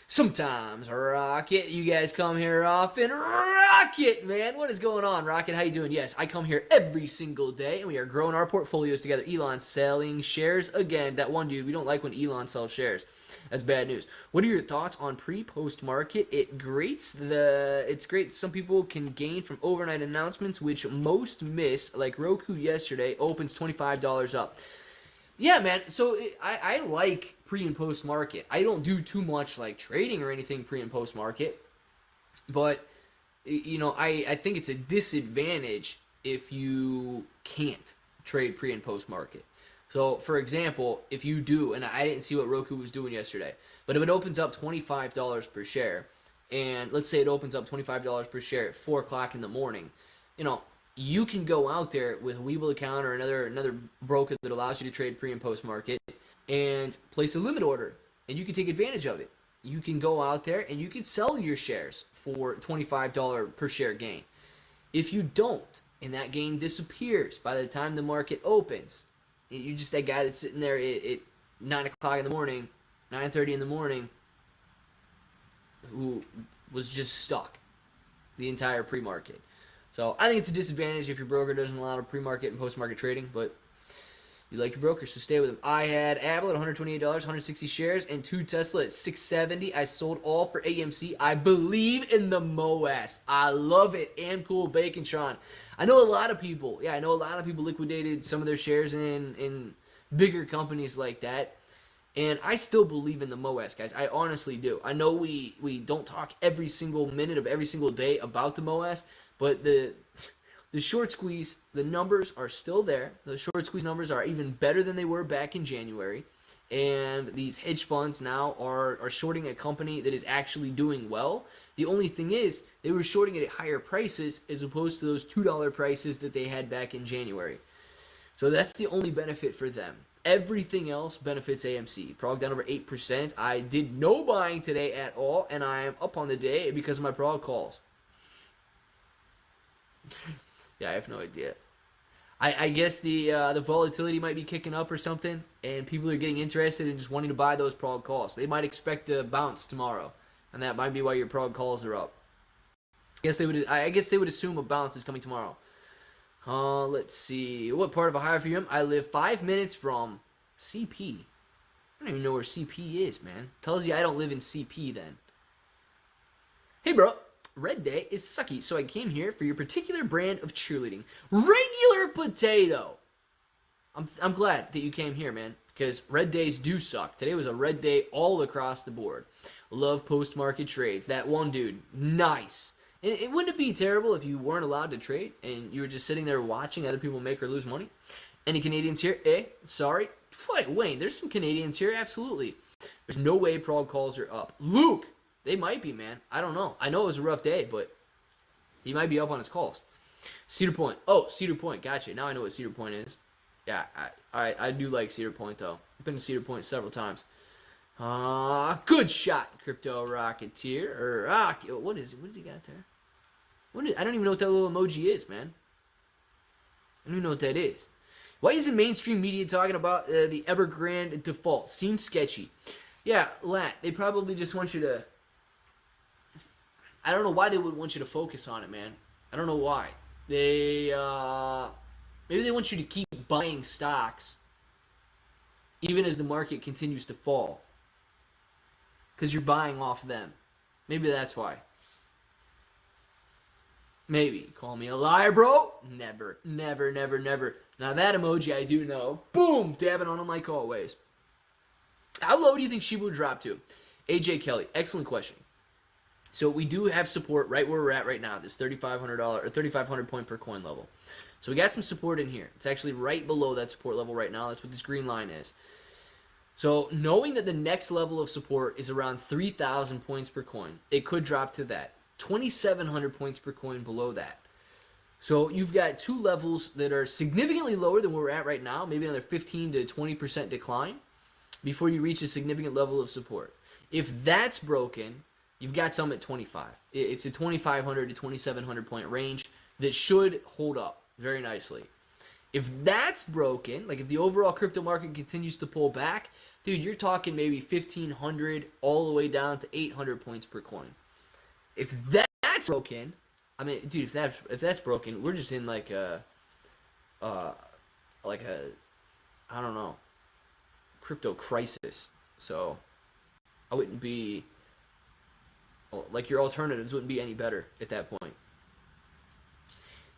Sometimes, Rocket, you guys come here often. Rocket, man, what is going on, Rocket? How you doing? Yes, I come here every single day, and we are growing our portfolios together. Elon's selling shares again. That one dude, we don't like when Elon sells shares. That's bad news. What are your thoughts on pre-post market? It's great. Some people can gain from overnight announcements, which most miss, like Roku yesterday, opens $25 up. Yeah, man. So I like pre and post market. I don't do too much like trading or anything pre and post market, but I think it's a disadvantage if you can't trade pre and post market. So, for example, if you do, and I didn't see what Roku was doing yesterday, but if it opens up $25 per share, and let's say it opens up $25 per share at 4 o'clock in the morning, you can go out there with a Webull account or another broker that allows you to trade pre and post market and place a limit order, and you can take advantage of it. You can go out there and you can sell your shares for $25 per share gain. If you don't, and that gain disappears by the time the market opens, you're just that guy that's sitting there at 9 o'clock in the morning, 9:30 in the morning, who was just stuck the entire pre-market. So I think it's a disadvantage if your broker doesn't allow pre-market and post-market trading, but you like your broker, so stay with them. I had Apple at $128, 160 shares, and 2 Tesla at $670. I sold all for AMC. I believe in the MOAS. I love it. And cool bacon, Sean. I know a lot of people liquidated some of their shares in bigger companies like that. And I still believe in the MOAS, guys. I honestly do. I know we don't talk every single minute of every single day about the MOAS, but the short squeeze, the numbers are still there. The short squeeze numbers are even better than they were back in January. And these hedge funds now are shorting a company that is actually doing well. The only thing is, they were shorting it at higher prices as opposed to those $2 prices that they had back in January. So that's the only benefit for them. Everything else benefits AMC. Prog down over 8%. I did no buying today at all, and I am up on the day because of my prog calls. Yeah, I have no idea. I guess the volatility might be kicking up or something, and people are getting interested in just wanting to buy those prog calls. They might expect a bounce tomorrow, and that might be why your prog calls are up. I guess they would assume a bounce is coming tomorrow. Let's see. What part of Ohio for you? I live 5 minutes from CP. I don't even know where CP is, man. Tells you I don't live in CP then. Hey, bro. Red Day is sucky, so I came here for your particular brand of cheerleading. Regular potato! I'm glad that you came here, man, because red days do suck. Today was a red day all across the board. Love post-market trades. That one dude, nice. And it wouldn't be terrible if you weren't allowed to trade and you were just sitting there watching other people make or lose money. Any Canadians here? Sorry. Wayne, there's some Canadians here, absolutely. There's no way Prague calls are up. Luke, they might be, man. I don't know. I know it was a rough day, but he might be up on his calls. Cedar Point. Oh, Cedar Point. Gotcha. Now I know what Cedar Point is. Yeah, I do like Cedar Point, though. I've been to Cedar Point several times. Good shot, Crypto Rocketeer. Or, what is it? What does he got there? I don't even know what that little emoji is, man. I don't even know what that is. Why isn't mainstream media talking about the Evergrande default? Seems sketchy. Yeah, Lat, they probably just want you to... I don't know why they would want you to focus on it, man. I don't know why. They, maybe they want you to keep buying stocks even as the market continues to fall. Because you're buying off them. Maybe that's why. Maybe. Call me a liar, bro. Never, never, never, never. Now that emoji I do know. Boom! Dabbing on him like always. How low do you think Shiba would drop to? AJ Kelly. Excellent question. So we do have support right where we're at right now. This $3,500 or 3,500 point per coin level. So we got some support in here. It's actually right below that support level right now. That's what this green line is. So knowing that the next level of support is around 3,000 points per coin, it could drop to that. 2,700 points per coin below that. So you've got two levels that are significantly lower than where we're at right now, maybe another 15 to 20% decline before you reach a significant level of support. If that's broken, you've got some at 25. It's a 2,500 to 2,700 point range that should hold up very nicely. If that's broken, like if the overall crypto market continues to pull back, dude, you're talking maybe 1,500 all the way down to 800 points per coin. If that's broken, I mean, dude, if that's broken, we're just in like a I don't know, crypto crisis. So I wouldn't be like your alternatives wouldn't be any better at that point.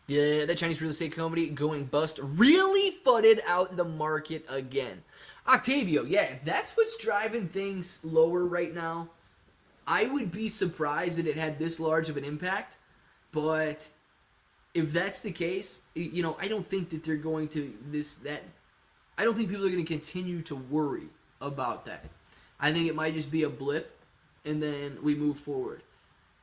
Yeah, that Chinese real estate company going bust really fudded out the market again. Octavio, yeah, if that's what's driving things lower right now, I would be surprised that it had this large of an impact. But if that's the case, you know, I don't think that they're going to I don't think people are going to continue to worry about that. I think it might just be a blip, and then we move forward.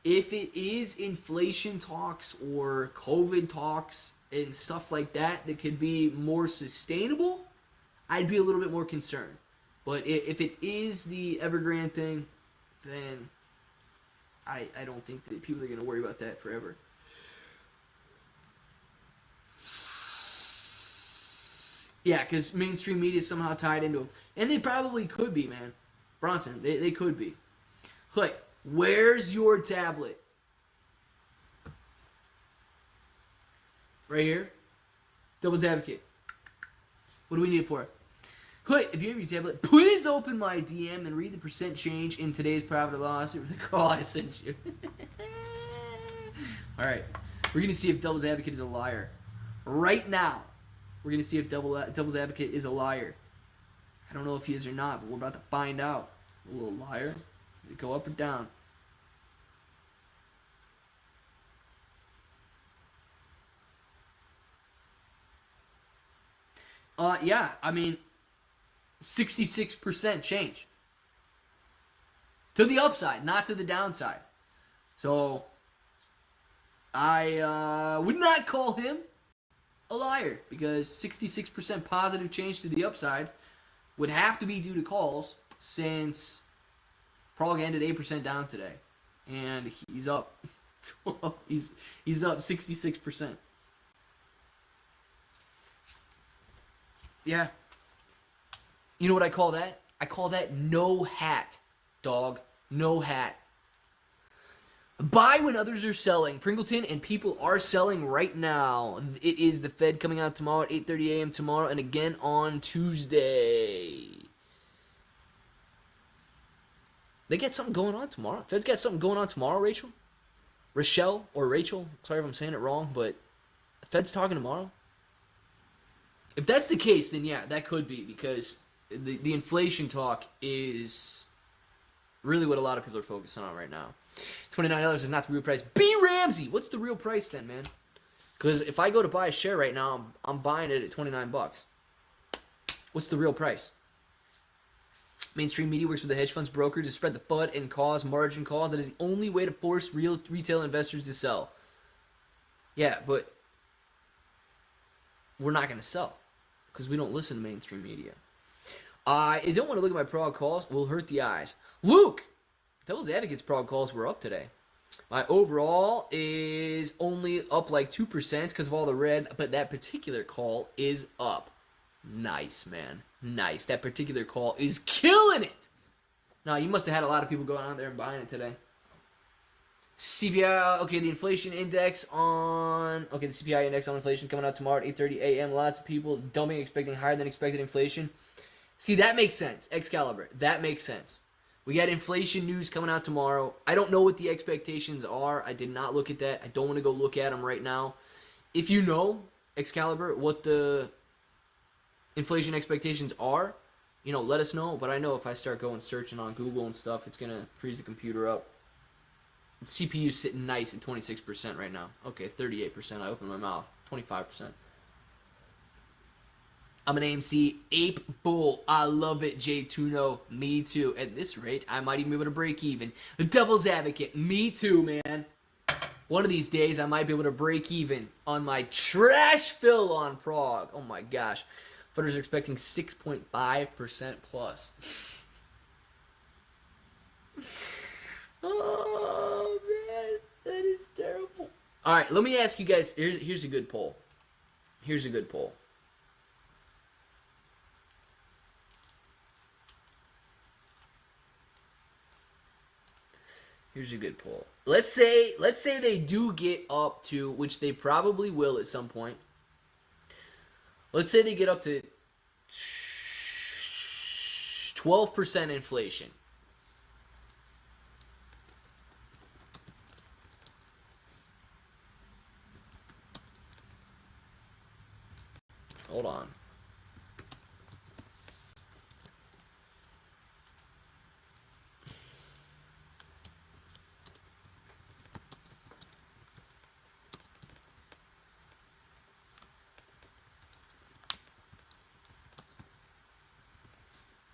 If it is inflation talks or COVID talks and stuff like that that could be more sustainable, I'd be a little bit more concerned. But if it is the Evergrande thing, then I don't think that people are going to worry about that forever. Yeah, because mainstream media is somehow tied into them. And they probably could be, man. Bronson, they could be. Clay, where's your tablet? Right here. Devil's Advocate. What do we need it for? Clay, if you have your tablet, please open my DM and read the percent change in today's profit or loss with the call I sent you. All right. We're going to see if Devil's Advocate is a liar. Right now, we're going to see if Devil's Advocate is a liar. I don't know if he is or not, but we're about to find out. A little liar. Did it go up or down? Yeah, I mean, 66% change. To the upside, not to the downside. So, I would not call him a liar, because 66% positive change to the upside would have to be due to calls, since Prague ended 8% down today, and he's up. he's up 66%. Yeah. You know what I call that? I call that no hat, dog. No hat. Buy when others are selling. Pringleton and people are selling right now. It is the Fed coming out tomorrow at 8:30 a.m. tomorrow and again on Tuesday. They got something going on tomorrow. Fed's got something going on tomorrow, Rachel? Rochelle or Rachel? Sorry if I'm saying it wrong, but the Fed's talking tomorrow. If that's the case, then yeah, that could be, because the inflation talk is really what a lot of people are focusing on right now. $29 is not the real price. B. Ramsey, what's the real price then, man? Because if I go to buy a share right now, I'm buying it at $29. What's the real price? Mainstream media works with the hedge funds broker to spread the FUD and cause margin calls. That is the only way to force real retail investors to sell. Yeah, but we're not going to sell because we don't listen to mainstream media. I don't want to look at my prog calls. Will hurt the eyes. Luke, Devil's Advocate's prog calls were up today. My overall is only up like 2% because of all the red, but that particular call is up. Nice, man. Nice. That particular call is killing it. Now, you must have had a lot of people going out there and buying it today. CPI, okay, the inflation index on, okay, the CPI index on inflation coming out tomorrow at 8:30 a.m. Lots of people dumping, expecting higher than expected inflation. See, that makes sense. Excalibur, that makes sense. We got inflation news coming out tomorrow. I don't know what the expectations are. I did not look at that. I don't want to go look at them right now. If you know, Excalibur, what the inflation expectations are, you know, let us know. But I know if I start going searching on Google and stuff, it's going to freeze the computer up. The CPU's sitting nice at 26% right now. Okay, 38%. I opened my mouth. 25%. I'm an AMC ape bull. I love it, J Tuno. Me too. At this rate, I might even be able to break even. The Devil's Advocate. Me too, man. One of these days, I might be able to break even on my trash fill on Prague. Oh my gosh. Footers are expecting 6.5% plus. Oh, man. That is terrible. All right, let me ask you guys. Here's a good poll. Here's a good poll. Here's a good poll. Let's say they do get up to, which they probably will at some point. Let's say they get up to 12% inflation. Hold on.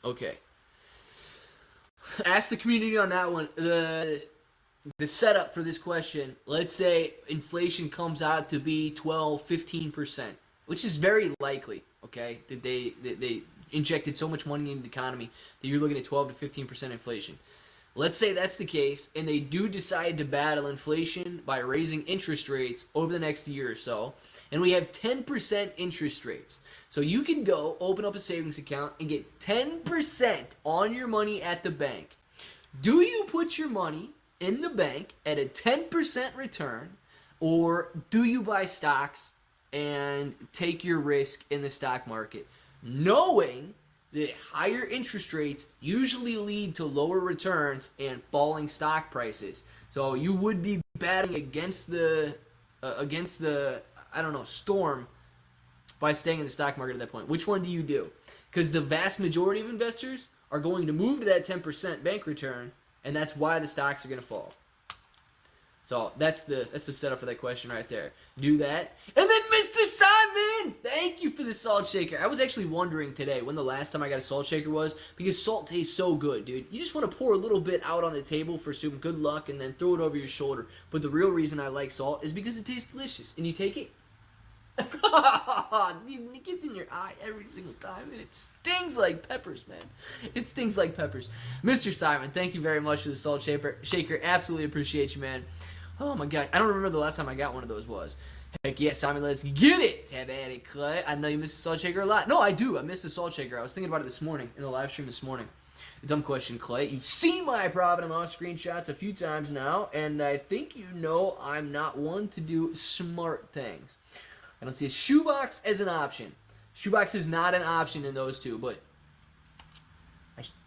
Okay. Ask the community on that one. The setup for this question, let's say inflation comes out to be 12, 15%, which is very likely, okay? That they injected so much money into the economy that you're looking at 12 to 15% inflation. Let's say that's the case, and they do decide to battle inflation by raising interest rates over the next year or so, and we have 10% interest rates. So you can go open up a savings account and get 10% on your money at the bank. Do you put your money in the bank at a 10% return, or do you buy stocks and take your risk in the stock market, knowing that higher interest rates usually lead to lower returns and falling stock prices? So you would be batting against the I don't know, storm by staying in the stock market at that point. Which one do you do? Because the vast majority of investors are going to move to that 10% bank return, and that's why the stocks are going to fall. So that's the setup for that question right there. Do that. And then Mr. Simon, thank you for the salt shaker. I was actually wondering today when the last time I got a salt shaker was, because salt tastes so good, dude. You just want to pour a little bit out on the table for some good luck and then throw it over your shoulder. But the real reason I like salt is because it tastes delicious. And you take it, it gets in your eye every single time, and it stings like peppers, man. It stings like peppers. Mr. Simon, thank you very much for the salt shaker. Absolutely appreciate you, man. Oh my god, I don't remember the last time I got one of those was. Heck yeah, Simon, let's get it. Have at it, Clay. I know you miss the salt shaker a lot. No, I do. I miss the salt shaker. I was thinking about it this morning in the live stream this morning. Dumb question, Clay. You've seen my profit and loss screenshots a few times now, and I think you know I'm not one to do smart things. I don't see a shoebox as an option. Shoebox is not an option in those two, but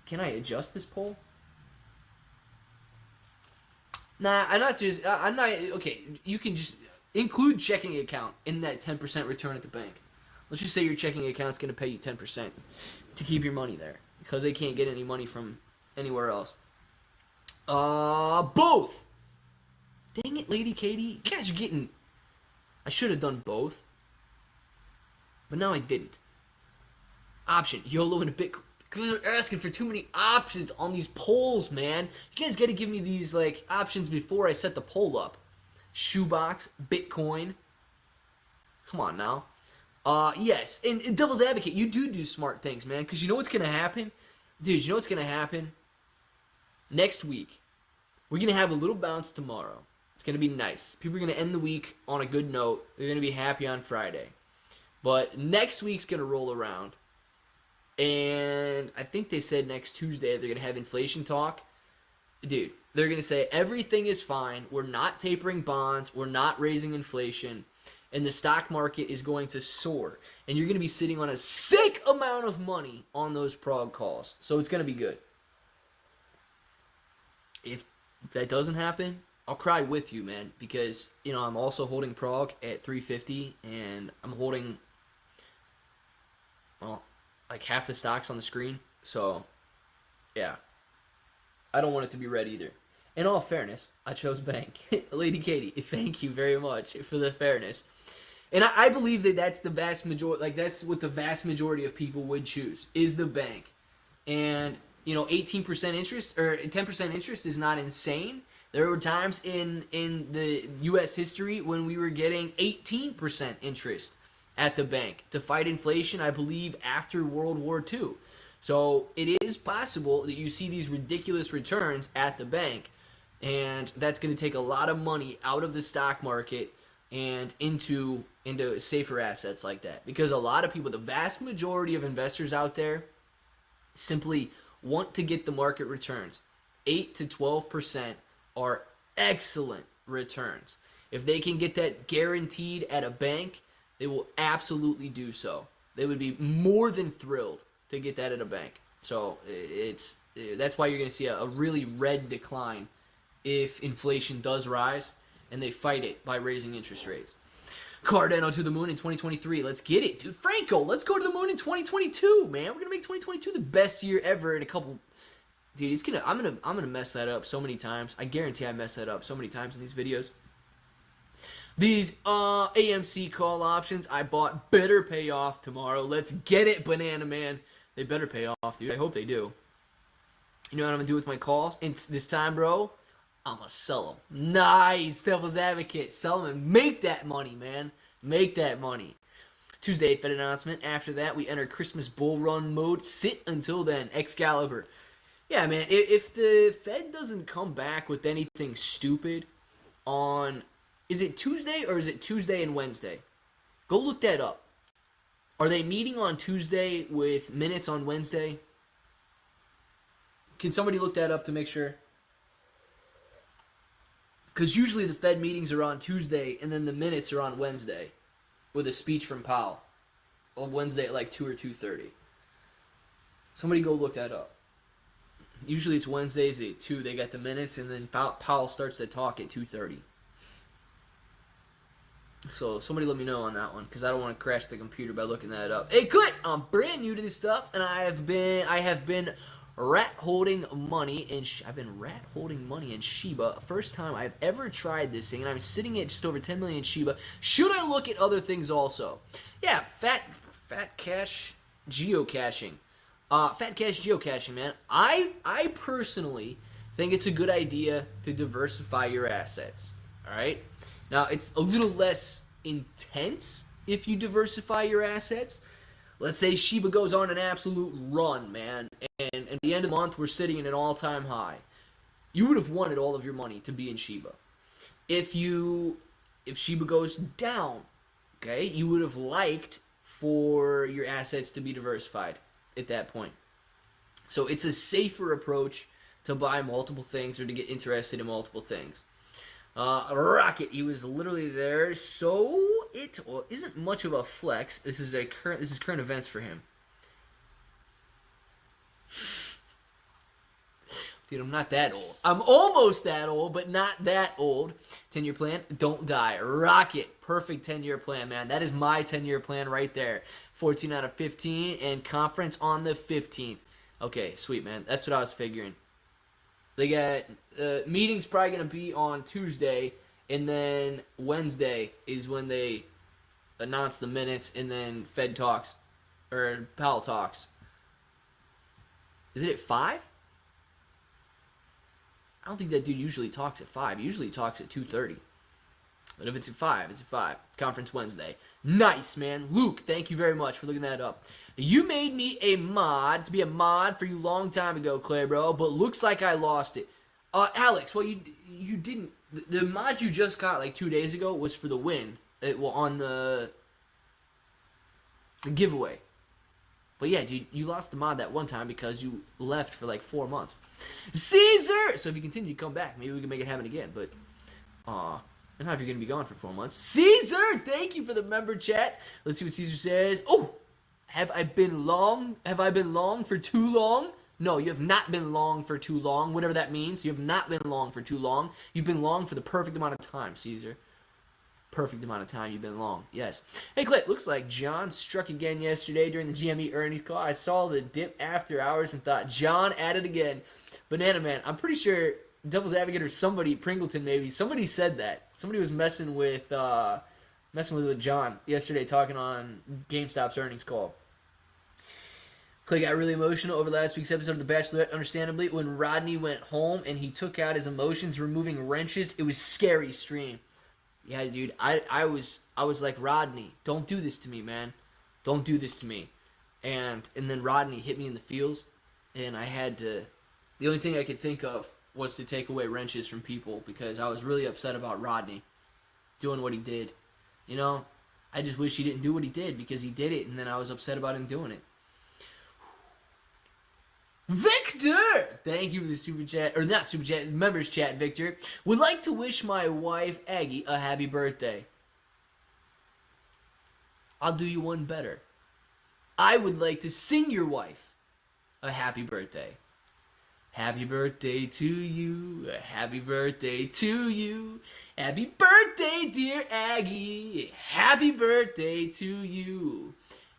can I adjust this poll? Nah, I'm not, okay, you can just include checking account in that 10% return at the bank. Let's just say your checking account's going to pay you 10% to keep your money there, because they can't get any money from anywhere else. Both! Dang it, Lady Katie. You guys are getting... I should have done both, but now I didn't. Option. YOLO and a Bitcoin. They're asking for too many options on these polls, man. You guys got to give me these like options before I set the poll up. Shoebox, Bitcoin. Come on now. Yes, and Devil's Advocate, you do smart things, man. Because you know what's going to happen? Dude, you know what's going to happen? Next week, we're going to have a little bounce tomorrow. It's going to be nice. People are going to end the week on a good note. They're going to be happy on Friday. But next week's going to roll around. And I think they said next Tuesday they're going to have inflation talk. Dude, they're going to say everything is fine. We're not tapering bonds. We're not raising inflation. And the stock market is going to soar. And you're going to be sitting on a sick amount of money on those prog calls. So it's going to be good. If that doesn't happen, I'll cry with you, man. Because, you know, I'm also holding prog at 350. And I'm holding, well, like half the stocks on the screen. So, yeah. I don't want it to be red either. In all fairness, I chose bank. Lady Katie, thank you very much for the fairness. And I believe that that's the vast majority, like that's what the vast majority of people would choose, is the bank. And, you know, 18% interest or 10% interest is not insane. There were times in the U.S. history when we were getting 18% interest at the bank to fight inflation, I believe, after World War II. So it is possible that you see these ridiculous returns at the bank, and that's going to take a lot of money out of the stock market and into safer assets like that. Because a lot of people, the vast majority of investors out there, simply want to get the market returns. 8 to 12% are excellent returns. If they can get that guaranteed at a bank, they will absolutely do so. They would be more than thrilled to get that at a bank. So that's why you're going to see a really red decline if inflation does rise and they fight it by raising interest rates. Cardano to the moon in 2023. Let's get it, dude. Franco, let's go to the moon in 2022, man. We're going to make 2022 the best year ever in a couple. Dude, I'm gonna mess that up so many times. I guarantee I mess that up so many times in these videos. These AMC call options I bought better pay off tomorrow. Let's get it, Banana Man. They better pay off, dude. I hope they do. You know what I'm going to do with my calls? And this time, bro, I'm going to sell them. Nice, Devil's Advocate. Sell them and make that money, man. Make that money. Tuesday, Fed announcement. After that, we enter Christmas bull run mode. Sit until then. Excalibur. Yeah, man, if the Fed doesn't come back with anything stupid on... Is it Tuesday or is it Tuesday and Wednesday? Go look that up. Are they meeting on Tuesday with minutes on Wednesday? Can somebody look that up to make sure? Because usually the Fed meetings are on Tuesday and then the minutes are on Wednesday with a speech from Powell on Wednesday at like 2 or 2:30. Somebody go look that up. Usually it's Wednesdays at 2, they got the minutes, and then Powell starts to talk at 2:30. So somebody let me know on that one, because I don't want to crash the computer by looking that up. Hey, Clint, I'm brand new to this stuff, and I have been rat holding money in Shiba. First time I've ever tried this thing, and I'm sitting at just over 10 million Shiba. Should I look at other things also? Yeah, fat cash geocaching. Fat cash geocaching, man. I personally think it's a good idea to diversify your assets. All right. Now, it's a little less intense if you diversify your assets. Let's say Shiba goes on an absolute run, man, and at the end of the month, we're sitting in an all-time high. You would have wanted all of your money to be in Shiba. If Shiba goes down, okay, you would have liked for your assets to be diversified at that point. So it's a safer approach to buy multiple things or to get interested in multiple things. Rocket, he was literally there, so it isn't much of a flex. This is current events for him. Dude, I'm not that old. I'm almost that old, but not that old. 10-year plan, don't die. Rocket, perfect 10-year plan, man. That is my 10-year plan right there. 14 out of 15, and conference on the 15th. Okay, sweet, man. That's what I was figuring. They got meetings probably going to be on Tuesday, and then Wednesday is when they announce the minutes, and then Fed talks. Or Powell talks. Is it at 5? I don't think that dude usually talks at 5. He usually talks at 2:30. But if it's at 5, it's at 5. Conference Wednesday. Nice, man. Luke, thank you very much for looking that up. You made me a mod to be a mod for you a long time ago, Clay, bro, but looks like I lost it. Alex, well, you didn't. The mod you just got like 2 days ago was for the win. On the giveaway. But yeah, dude, you lost the mod that one time because you left for like 4 months. Caesar! So if you continue to come back, maybe we can make it happen again. But, not if you're going to be gone for 4 months. Caesar! Thank you for the member chat. Let's see what Caesar says. Oh! Have I been long? Have I been long for too long? No, you have not been long for too long. Whatever that means. You have not been long for too long. You've been long for the perfect amount of time, Caesar. Perfect amount of time you've been long. Yes. Hey, Clay, looks like John struck again yesterday during the GME earnings call. I saw the dip after hours and thought, John at it again. Banana Man, I'm pretty sure Devil's Advocate or somebody, Pringleton maybe, somebody said that. Somebody was messing with John yesterday talking on GameStop's earnings call. Clay got really emotional over last week's episode of The Bachelorette, understandably. When Rodney went home and he took out his emotions, removing wrenches, it was scary stream. Yeah, dude, I was like, Rodney, don't do this to me, man. Don't do this to me. And then Rodney hit me in the feels, and I had to, the only thing I could think of was to take away wrenches from people because I was really upset about Rodney doing what he did. You know, I just wish he didn't do what he did because he did it, and then I was upset about him doing it. Victor! Thank you for the super chat, or not super chat, members chat, Victor. Would like to wish my wife, Aggie, a happy birthday. I'll do you one better. I would like to sing your wife a happy birthday. Happy birthday to you, happy birthday to you. Happy birthday, dear Aggie. Happy birthday to you.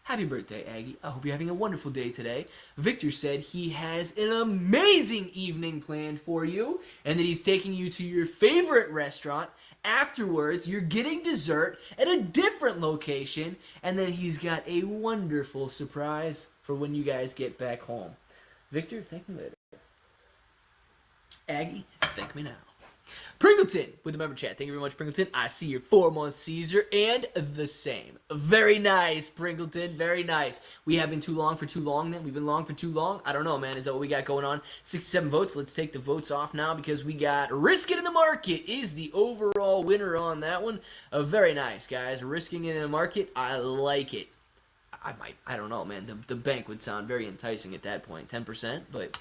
Happy birthday, Aggie. I hope you're having a wonderful day today. Victor said he has an amazing evening planned for you and that he's taking you to your favorite restaurant. Afterwards, you're getting dessert at a different location, and then he's got a wonderful surprise for when you guys get back home. Victor, thank me later. Aggie, thank me now. Pringleton with the member chat. Thank you very much, Pringleton. I see your 4-month Caesar and the same. Very nice, Pringleton. Very nice. We have been too long for too long then. We've been long for too long. I don't know, man. Is that what we got going on? 67 votes. Let's take the votes off now because we got Risk It in the Market is the overall winner on that one. Very nice, guys. Risking it in the market. I like it. I don't know, man. The bank would sound very enticing at that point. 10%, but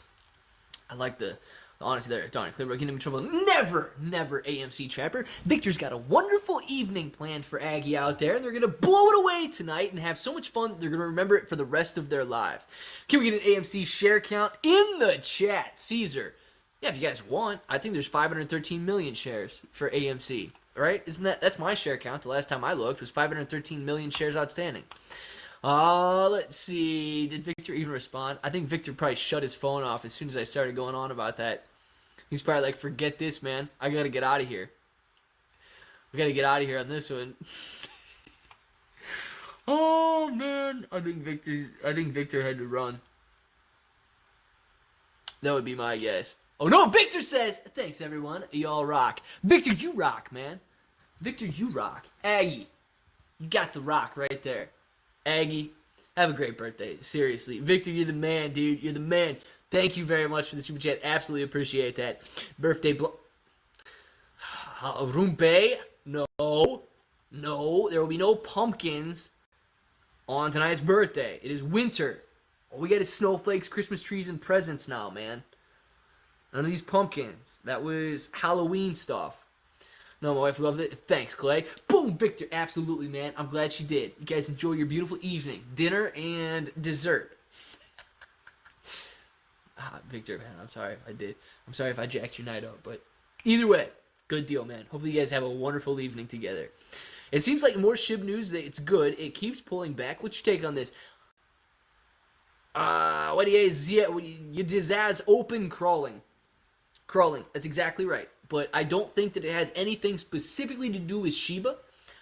I like the... Honestly, there, darn it, Clear, getting him in trouble. Never AMC Trapper. Victor's got a wonderful evening planned for Aggie out there, and they're going to blow it away tonight and have so much fun, they're going to remember it for the rest of their lives. Can we get an AMC share count in the chat? Caesar. Yeah, if you guys want, I think there's 513 million shares for AMC, right? That's my share count. The last time I looked was 513 million shares outstanding. Let's see. Did Victor even respond? I think Victor probably shut his phone off as soon as I started going on about that. He's probably like, forget this, man. I gotta get out of here. We gotta get out of here on this one. Oh, man. I think Victor had to run. That would be my guess. Oh, no. Victor says, thanks, everyone. Y'all rock. Victor, you rock, man. Victor, you rock. Aggie, you got the rock right there. Aggie, have a great birthday. Seriously. Victor, you're the man, dude. You're the man. Thank you very much for the super chat. Absolutely appreciate that. Birthday Rumpe? No. No. There will be no pumpkins on tonight's birthday. It is winter. All we got is snowflakes, Christmas trees, and presents now, man. None of these pumpkins. That was Halloween stuff. No, my wife loved it. Thanks, Clay. Boom, Victor. Absolutely, man. I'm glad she did. You guys enjoy your beautiful evening. Dinner and dessert. Victor, man, I'm sorry if I did. I'm sorry if I jacked your night up. But either way, good deal, man. Hopefully you guys have a wonderful evening together. It seems like more SHIB news. It's good. It keeps pulling back. What's your take on this? What do you Dizaz open crawling. Crawling. That's exactly right. But I don't think that it has anything specifically to do with Shiba.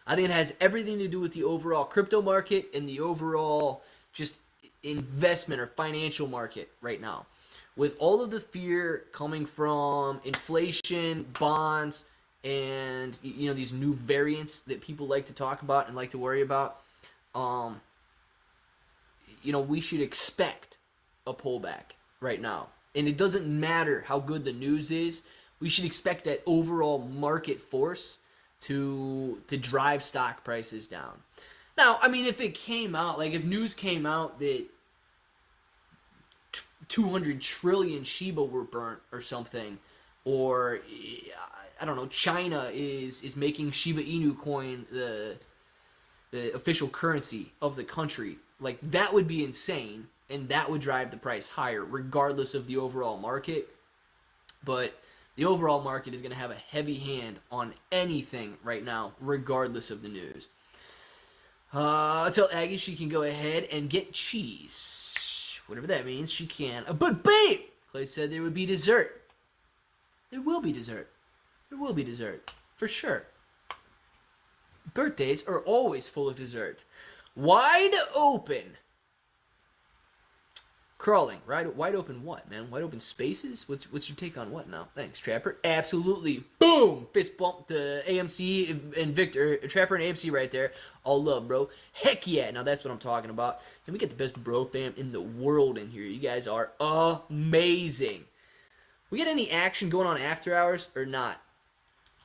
I think it has everything to do with the overall crypto market and the overall just investment or financial market right now. With all of the fear coming from inflation, bonds, and these new variants that people like to talk about and like to worry about, we should expect a pullback right now. And it doesn't matter how good the news is. We should expect that overall market force to drive stock prices down. Now, I mean, if it came out, like if news came out that 200 trillion Shiba were burnt or something, or I don't know, China is making Shiba Inu coin the official currency of the country, like that would be insane, and that would drive the price higher regardless of the overall market. But the overall market is going to have a heavy hand on anything right now, regardless of the news. I tell Aggie she can go ahead and get cheese. Whatever that means, she can. But babe! Clay said there would be dessert. There will be dessert. There will be dessert. For sure. Birthdays are always full of dessert. Wide open. Crawling. Right? Wide open what, man? Wide open spaces? What's your take on what now? Thanks, Trapper. Absolutely. Boom! Fist bump to AMC and Victor. Trapper and AMC right there. All love, bro. Heck yeah. Now that's what I'm talking about. Can we get the best bro fam in the world in here? You guys are amazing. We get any action going on after hours or not?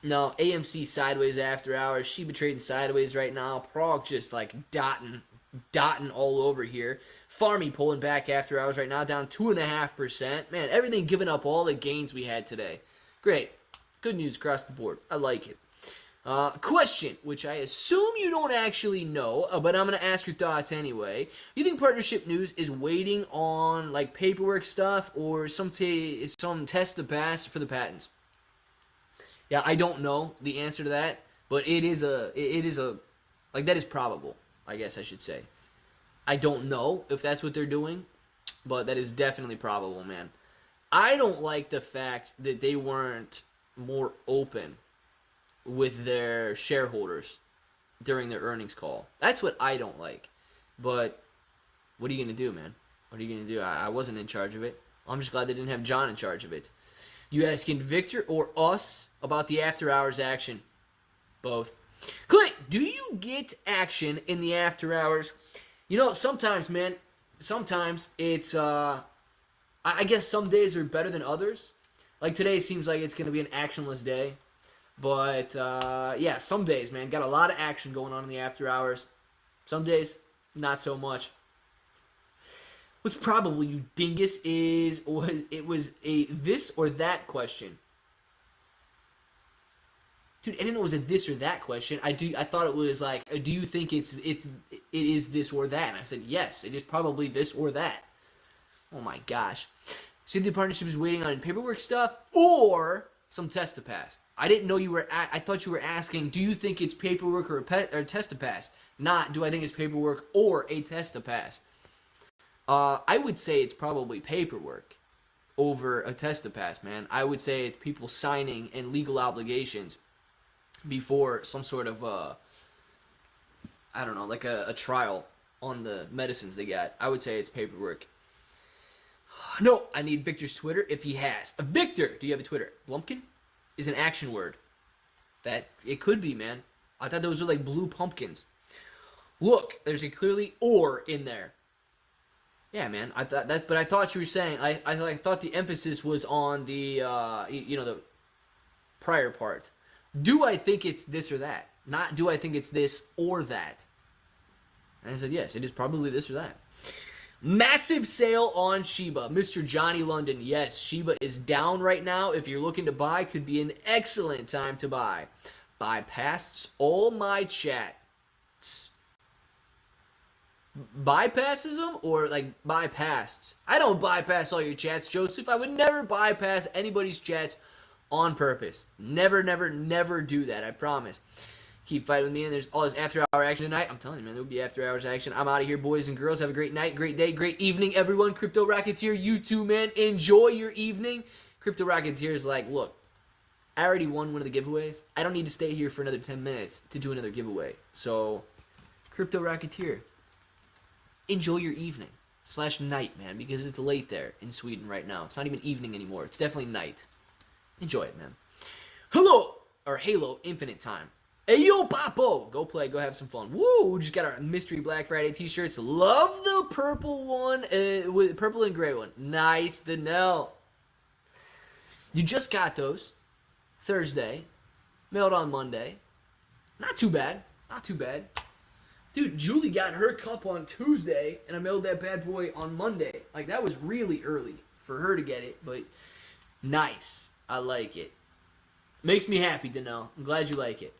No, AMC sideways after hours. Shiba trading sideways right now. Prog just like dotting all over here. Farmy pulling back after hours right now, down 2.5%. Man, everything giving up all the gains we had today. Great. Good news across the board. I like it. Question, which I assume you don't actually know, but I'm going to ask your thoughts anyway. You think partnership news is waiting on like paperwork stuff or some test to pass for the patents? Yeah, I don't know the answer to that, but it is like that is probable, I guess I should say. I don't know if that's what they're doing, but that is definitely probable, man. I don't like the fact that they weren't more open with their shareholders during their earnings call. That's what I don't like. But what are you going to do, man? What are you going to do? I wasn't in charge of it. I'm just glad they didn't have John in charge of it. You asking Victor or us about the after hours action? Both. Clint, do you get action in the after hours? You know, sometimes, man, sometimes it's, I guess some days are better than others. Like today seems like it's going to be an actionless day. But, yeah, some days, man, got a lot of action going on in the after hours. Some days, not so much. What's probable, you dingus, it was a this or that question. Dude, I didn't know it was a this or that question. I thought it was like, do you think it is this or that? And I said, yes, it is probably this or that. Oh my gosh. So the partnership is waiting on paperwork stuff or some test to pass. I didn't know you were. I thought you were asking, do you think it's paperwork or a test to pass? Not, do I think it's paperwork or a test to pass? I would say it's probably paperwork over a test to pass, man. I would say it's people signing and legal obligations before some sort of, I don't know, like a trial on the medicines they got. I would say it's paperwork. No, I need Victor's Twitter if he has. Victor, do you have a Twitter? Blumpkin is an action word. That, it could be, man. I thought those were like blue pumpkins. Look, there's a clearly or in there. Yeah, man. I thought that, but I thought you were saying. I thought the emphasis was on the the prior part. Do I think it's this or that? Not do I think it's this or that? And I said yes. It is probably this or that. Massive sale on Shiba, Mr. Johnny London. Yes, Shiba is down right now. If you're looking to buy, could be an excellent time to buy. Bypassed all my chats. Bypasses them or like bypassed? I don't bypass all your chats, Joseph. I would never bypass anybody's chats on purpose. Never, never, never do that. I promise. Keep fighting with me, and there's all this after-hour action tonight. I'm telling you, man, there will be after-hours action. I'm out of here, boys and girls. Have a great night, great day, great evening, everyone. Crypto Rocketeer, you too, man. Enjoy your evening. Crypto Rocketeer is like, look, I already won one of the giveaways. I don't need to stay here for another 10 minutes to do another giveaway. So, Crypto Rocketeer. enjoy your evening / night, man, because it's late there in Sweden right now. It's not even evening anymore. It's definitely night. Enjoy it, man. Hello, or Halo Infinite Time. Hey, yo, Papo! Go play, go have some fun. Woo! Just got our mystery Black Friday t-shirts. Love the purple one, with purple and gray one. Nice to know. You just got those Thursday, mailed on Monday. Not too bad. Not too bad. Dude, Julie got her cup on Tuesday, and I mailed that bad boy on Monday. Like, that was really early for her to get it, but nice. I like it. Makes me happy to know. I'm glad you like it.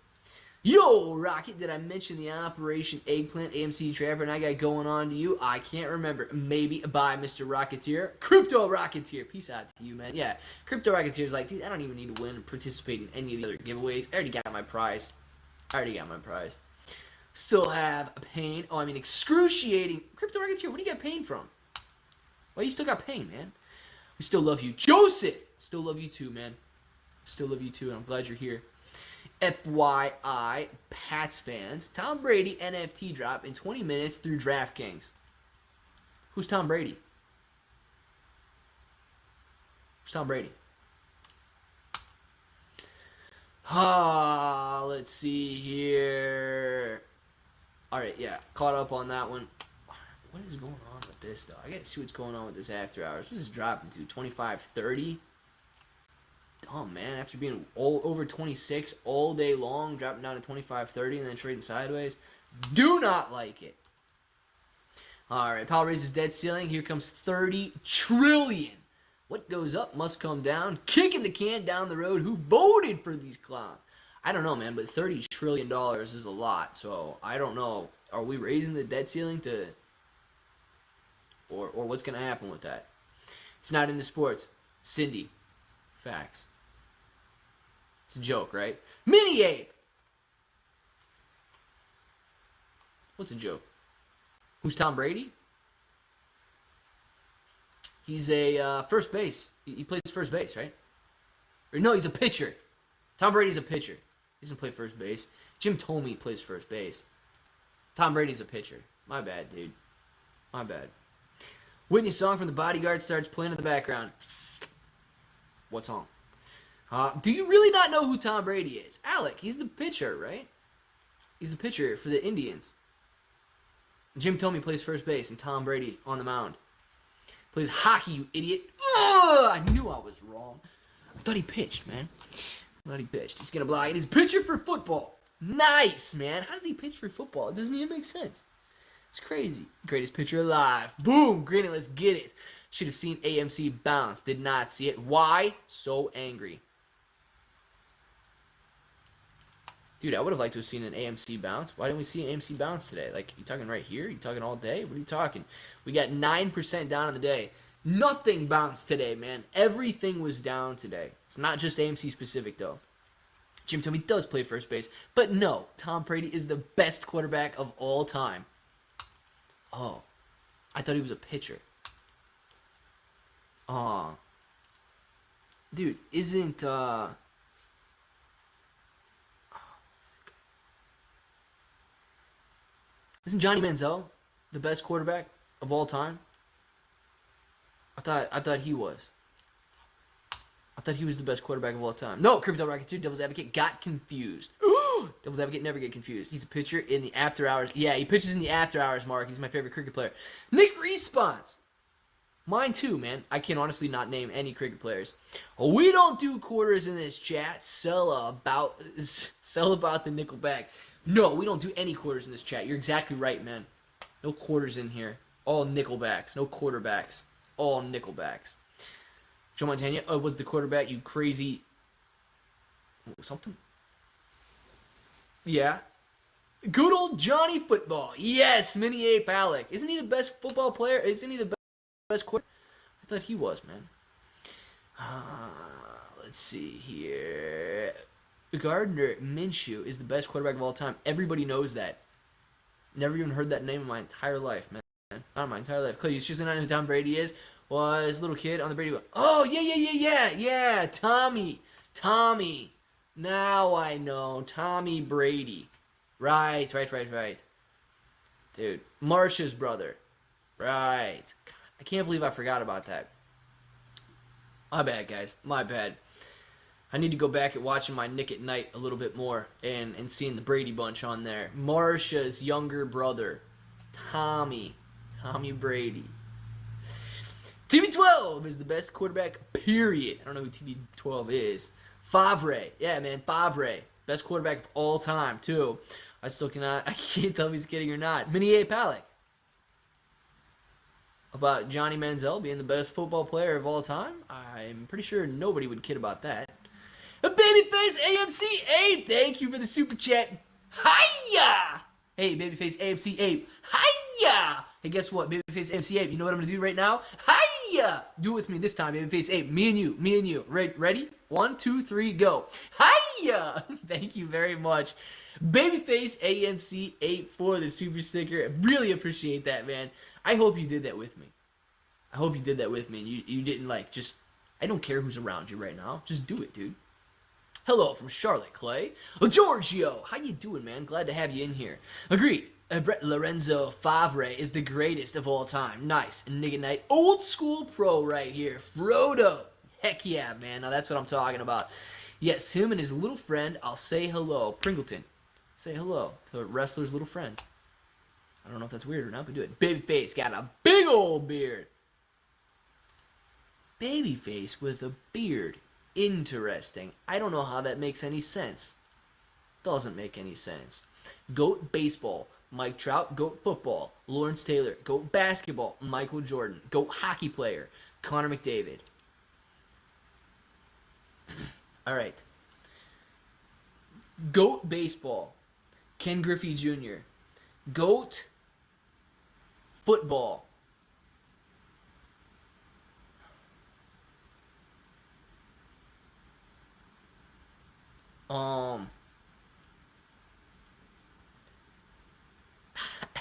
Yo, Rocket, did I mention the Operation Eggplant AMC Trapper and I got going on to you? I can't remember. Maybe. Bye, Mr. Rocketeer. Crypto Rocketeer. Peace out to you, man. Yeah, Crypto Rocketeer's like, dude, I don't even need to win or participate in any of the other giveaways. I already got my prize. Still have pain. Oh, I mean, excruciating. Crypto Rocketeer, where do you get pain from? Well, you still got pain, man. We still love you. Joseph! Still love you too, man. Still love you too, and I'm glad you're here. FYI, Pats fans, Tom Brady NFT drop in 20 minutes through DraftKings. Who's Tom Brady? Who's Tom Brady? Let's see here. All right, yeah, caught up on that one. What is going on with this, though? I got to see what's going on with this after hours. What is dropping to? 25.30? Dumb, man. After being over 26 all day long, dropping down to 25.30 and then trading sideways. Do not like it. All right, Powell raises debt ceiling. Here comes 30 trillion. What goes up must come down. Kicking the can down the road. Who voted for these clowns? I don't know, man, but $30 trillion is a lot. So I don't know. Are we raising the debt ceiling to... Or what's going to happen with that? It's not into sports. Cindy. Facts. It's a joke, right? Mini Ape! What's a joke? Who's Tom Brady? He's a first base. He plays first base, right? Or no, he's a pitcher. Tom Brady's a pitcher. He doesn't play first base. Jim told me he plays first base. Tom Brady's a pitcher. My bad, dude. My bad. Whitney's song from The Bodyguard starts playing in the background. What song? Do you really not know who Tom Brady is? Alec, he's the pitcher, right? He's the pitcher for the Indians. Jim told me he plays first base, and Tom Brady on the mound. Plays hockey, you idiot. Ugh, I knew I was wrong. I thought he pitched, man. I thought he pitched. He's going to block it. He's a pitcher for football. Nice, man. How does he pitch for football? It doesn't even make sense. It's crazy. Greatest pitcher alive. Boom. Granted, let's get it. Should have seen AMC bounce. Did not see it. Why? So angry. Dude, I would have liked to have seen an AMC bounce. Why didn't we see an AMC bounce today? Like, you talking right here? You talking all day? What are you talking? We got 9% down on the day. Nothing bounced today, man. Everything was down today. It's not just AMC specific, though. Jim told me he does play first base. But no, Tom Brady is the best quarterback of all time. Oh, I thought he was a pitcher. Dude, isn't Johnny Manziel the best quarterback of all time? I thought he was. I thought he was the best quarterback of all time. No, Crypto Rocketeer, Devil's Advocate, got confused. Devil's Advocate never get confused. He's a pitcher in the after hours. Yeah, he pitches in the after hours, Mark. He's my favorite cricket player. Nick Response. Mine too, man. I can honestly not name any cricket players. We don't do quarters in this chat. Sell about the nickel bag. No, we don't do any quarters in this chat. You're exactly right, man. No quarters in here. All nickelbacks. No quarterbacks. All nickelbacks. Joe Montana was the quarterback, you crazy... Something? Yeah. Good old Johnny Football. Yes, Mini Ape Alec. Isn't he the best football player? Isn't he the best quarterback? I thought he was, man. Let's see here. Gardner Minshew is the best quarterback of all time. Everybody knows that. Never even heard that name in my entire life, man. Not my entire life. Clay, you choosing not who Tom Brady is? Was a little kid on the Brady. Oh, yeah. Tommy. Now I know. Tommy Brady. Right. Dude, Marsha's brother. Right. I can't believe I forgot about that. My bad, guys. My bad. I need to go back at watching my Nick at Night a little bit more and seeing the Brady Bunch on there. Marsha's younger brother, Tommy. Tommy Brady. TB12 is the best quarterback, period. I don't know who TB12 is. Favre. Yeah, man, Favre. Best quarterback of all time, too. I can't tell if he's kidding or not. Mini A. Palak. About Johnny Manziel being the best football player of all time? I'm pretty sure nobody would kid about that. A Babyface AMC 8, thank you for the super chat. Hiya! Hey, Babyface AMC 8. Hiya! Hey, guess what, Babyface AMC 8? You know what I'm going to do right now? Hiya! Do it with me this time, Babyface 8. Me and you. Ready? 1, 2, 3, go. Hiya! Thank you very much. Babyface AMC 8 for the super sticker. I really appreciate that, man. I hope you did that with me. And you didn't just, I don't care who's around you right now. Just do it, dude. Hello from Charlotte, Clay. Giorgio, how you doing, man? Glad to have you in here. Agreed. Brett Lorenzo Favre is the greatest of all time. Nice. And Nick at Night, old school pro right here. Frodo. Heck yeah, man. Now that's what I'm talking about. Yes, him and his little friend. I'll say hello. Pringleton. Say hello to a wrestler's little friend. I don't know if that's weird or not, but do it. Babyface got a big old beard. Babyface with a beard. Interesting. I don't know how that makes any sense. Doesn't make any sense. GOAT baseball. Mike Trout. GOAT football. Lawrence Taylor. GOAT basketball. Michael Jordan. GOAT hockey player. Connor McDavid. All right. GOAT baseball. Ken Griffey Jr. GOAT football. I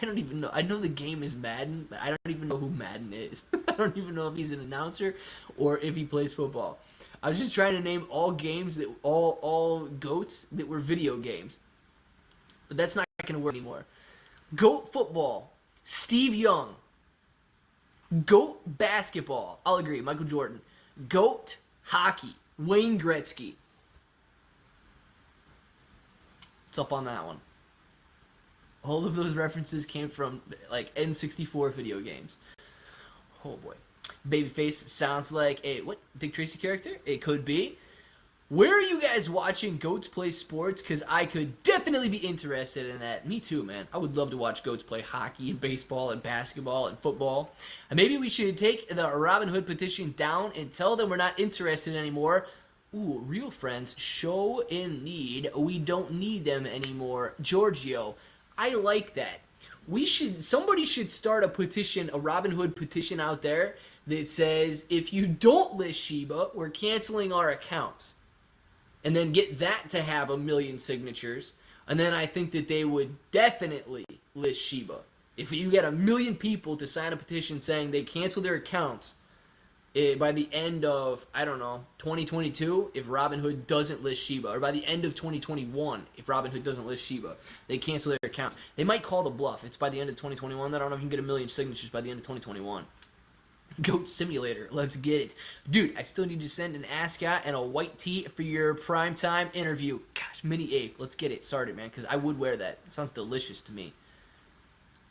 don't even know. I know the game is Madden, but I don't even know who Madden is. I don't even know if he's an announcer or if he plays football. I was just trying to name all games that all GOATs that were video games. But that's not going to work anymore. GOAT football, Steve Young. GOAT basketball, I'll agree, Michael Jordan. GOAT hockey, Wayne Gretzky. What's up on that one? All of those references came from N64 video games. Oh boy. Babyface sounds like a Dick Tracy character? It could be. Where are you guys watching GOATs play sports? Because I could definitely be interested in that. Me too, man. I would love to watch GOATs play hockey and baseball and basketball and football. And maybe we should take the Robin Hood petition down and tell them we're not interested anymore. Ooh, real friends, show in need. We don't need them anymore. Giorgio, I like that. Somebody should start a petition, a Robin Hood petition out there that says, if you don't list Shiba, we're canceling our accounts. And then get that to have 1 million signatures. And then I think that they would definitely list Shiba. If you get 1 million people to sign a petition saying they cancel their accounts by the end of, 2022, if Robinhood doesn't list Shiba, or by the end of 2021, if Robinhood doesn't list Shiba, they cancel their accounts. They might call the bluff. It's by the end of 2021. I don't know if you can get 1 million signatures by the end of 2021. GOAT Simulator, let's get it. Dude, I still need to send an ascot and a white tee for your primetime interview. Gosh, mini ape, let's get it started, man, because I would wear that. It sounds delicious to me.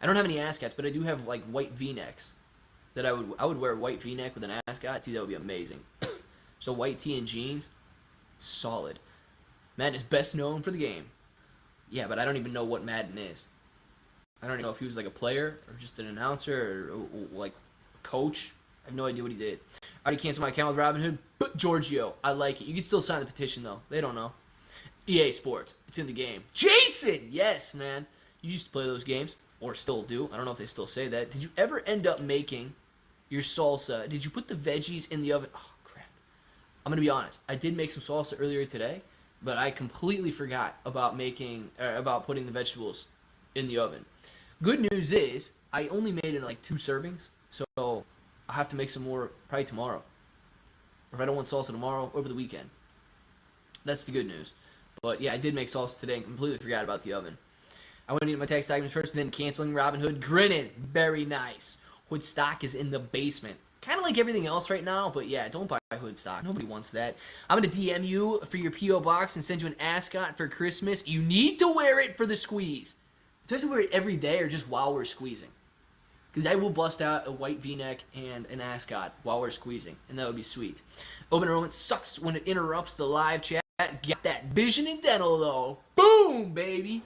I don't have any ascots, but I do have white V-necks that I would wear a white V-neck with an ascot. Dude, that would be amazing. So white tee and jeans, solid. Madden is best known for the game. Yeah, but I don't even know what Madden is. I don't even know if he was a player or just an announcer or coach. I have no idea what he did. I already canceled my account with Robinhood, but Giorgio, I like it. You can still sign the petition, though. They don't know. EA Sports, it's in the game. Jason, yes, man. You used to play those games, or still do. I don't know if they still say that. Did you ever end up making your salsa? Did you put the veggies in the oven? Oh, crap. I'm going to be honest. I did make some salsa earlier today, but I completely forgot about putting the vegetables in the oven. Good news is, I only made it in 2 servings. So I'll have to make some more probably tomorrow. Or if I don't want salsa tomorrow, over the weekend. That's the good news. But yeah, I did make salsa today and completely forgot about the oven. I went to get my tax documents first and then canceling Robinhood. Grinning. Very nice. Hood stock is in the basement. Kind of like everything else right now, but yeah, don't buy hood stock. Nobody wants that. I'm going to DM you for your P.O. box and send you an ascot for Christmas. You need to wear it for the squeeze. Do I have to wear it every day or just while we're squeezing? Because I will bust out a white V-neck and an ascot while we're squeezing, and that would be sweet. Open enrollment sucks when it interrupts the live chat. Get that vision and dental, though. Boom, baby.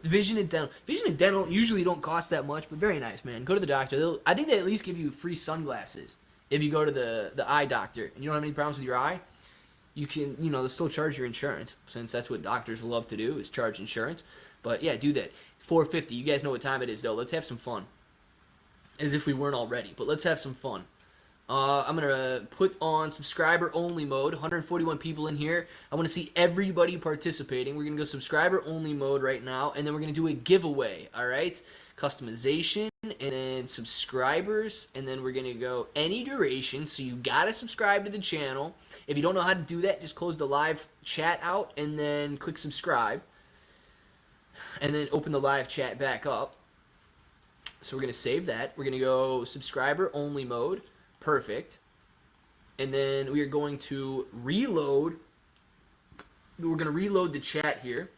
Vision and dental. Vision and dental usually don't cost that much, but very nice, man. Go to the doctor. I think they at least give you free sunglasses if you go to the eye doctor and you don't have any problems with your eye. You can, they'll still charge your insurance, since that's what doctors love to do, is charge insurance. But yeah, do that. $4.50. You guys know what time it is, though. Let's have some fun. As if we weren't already, but let's have some fun. I'm going to put on subscriber-only mode. 141 people in here. I want to see everybody participating. We're going to go subscriber-only mode right now, and then we're going to do a giveaway, all right? Customization, and then subscribers, and then we're going to go any duration, so you got to subscribe to the channel. If you don't know how to do that, just close the live chat out, and then click subscribe, and then open the live chat back up. So we're going to save that. We're going to go subscriber-only mode. Perfect. And then we are going to reload. We're going to reload the chat here.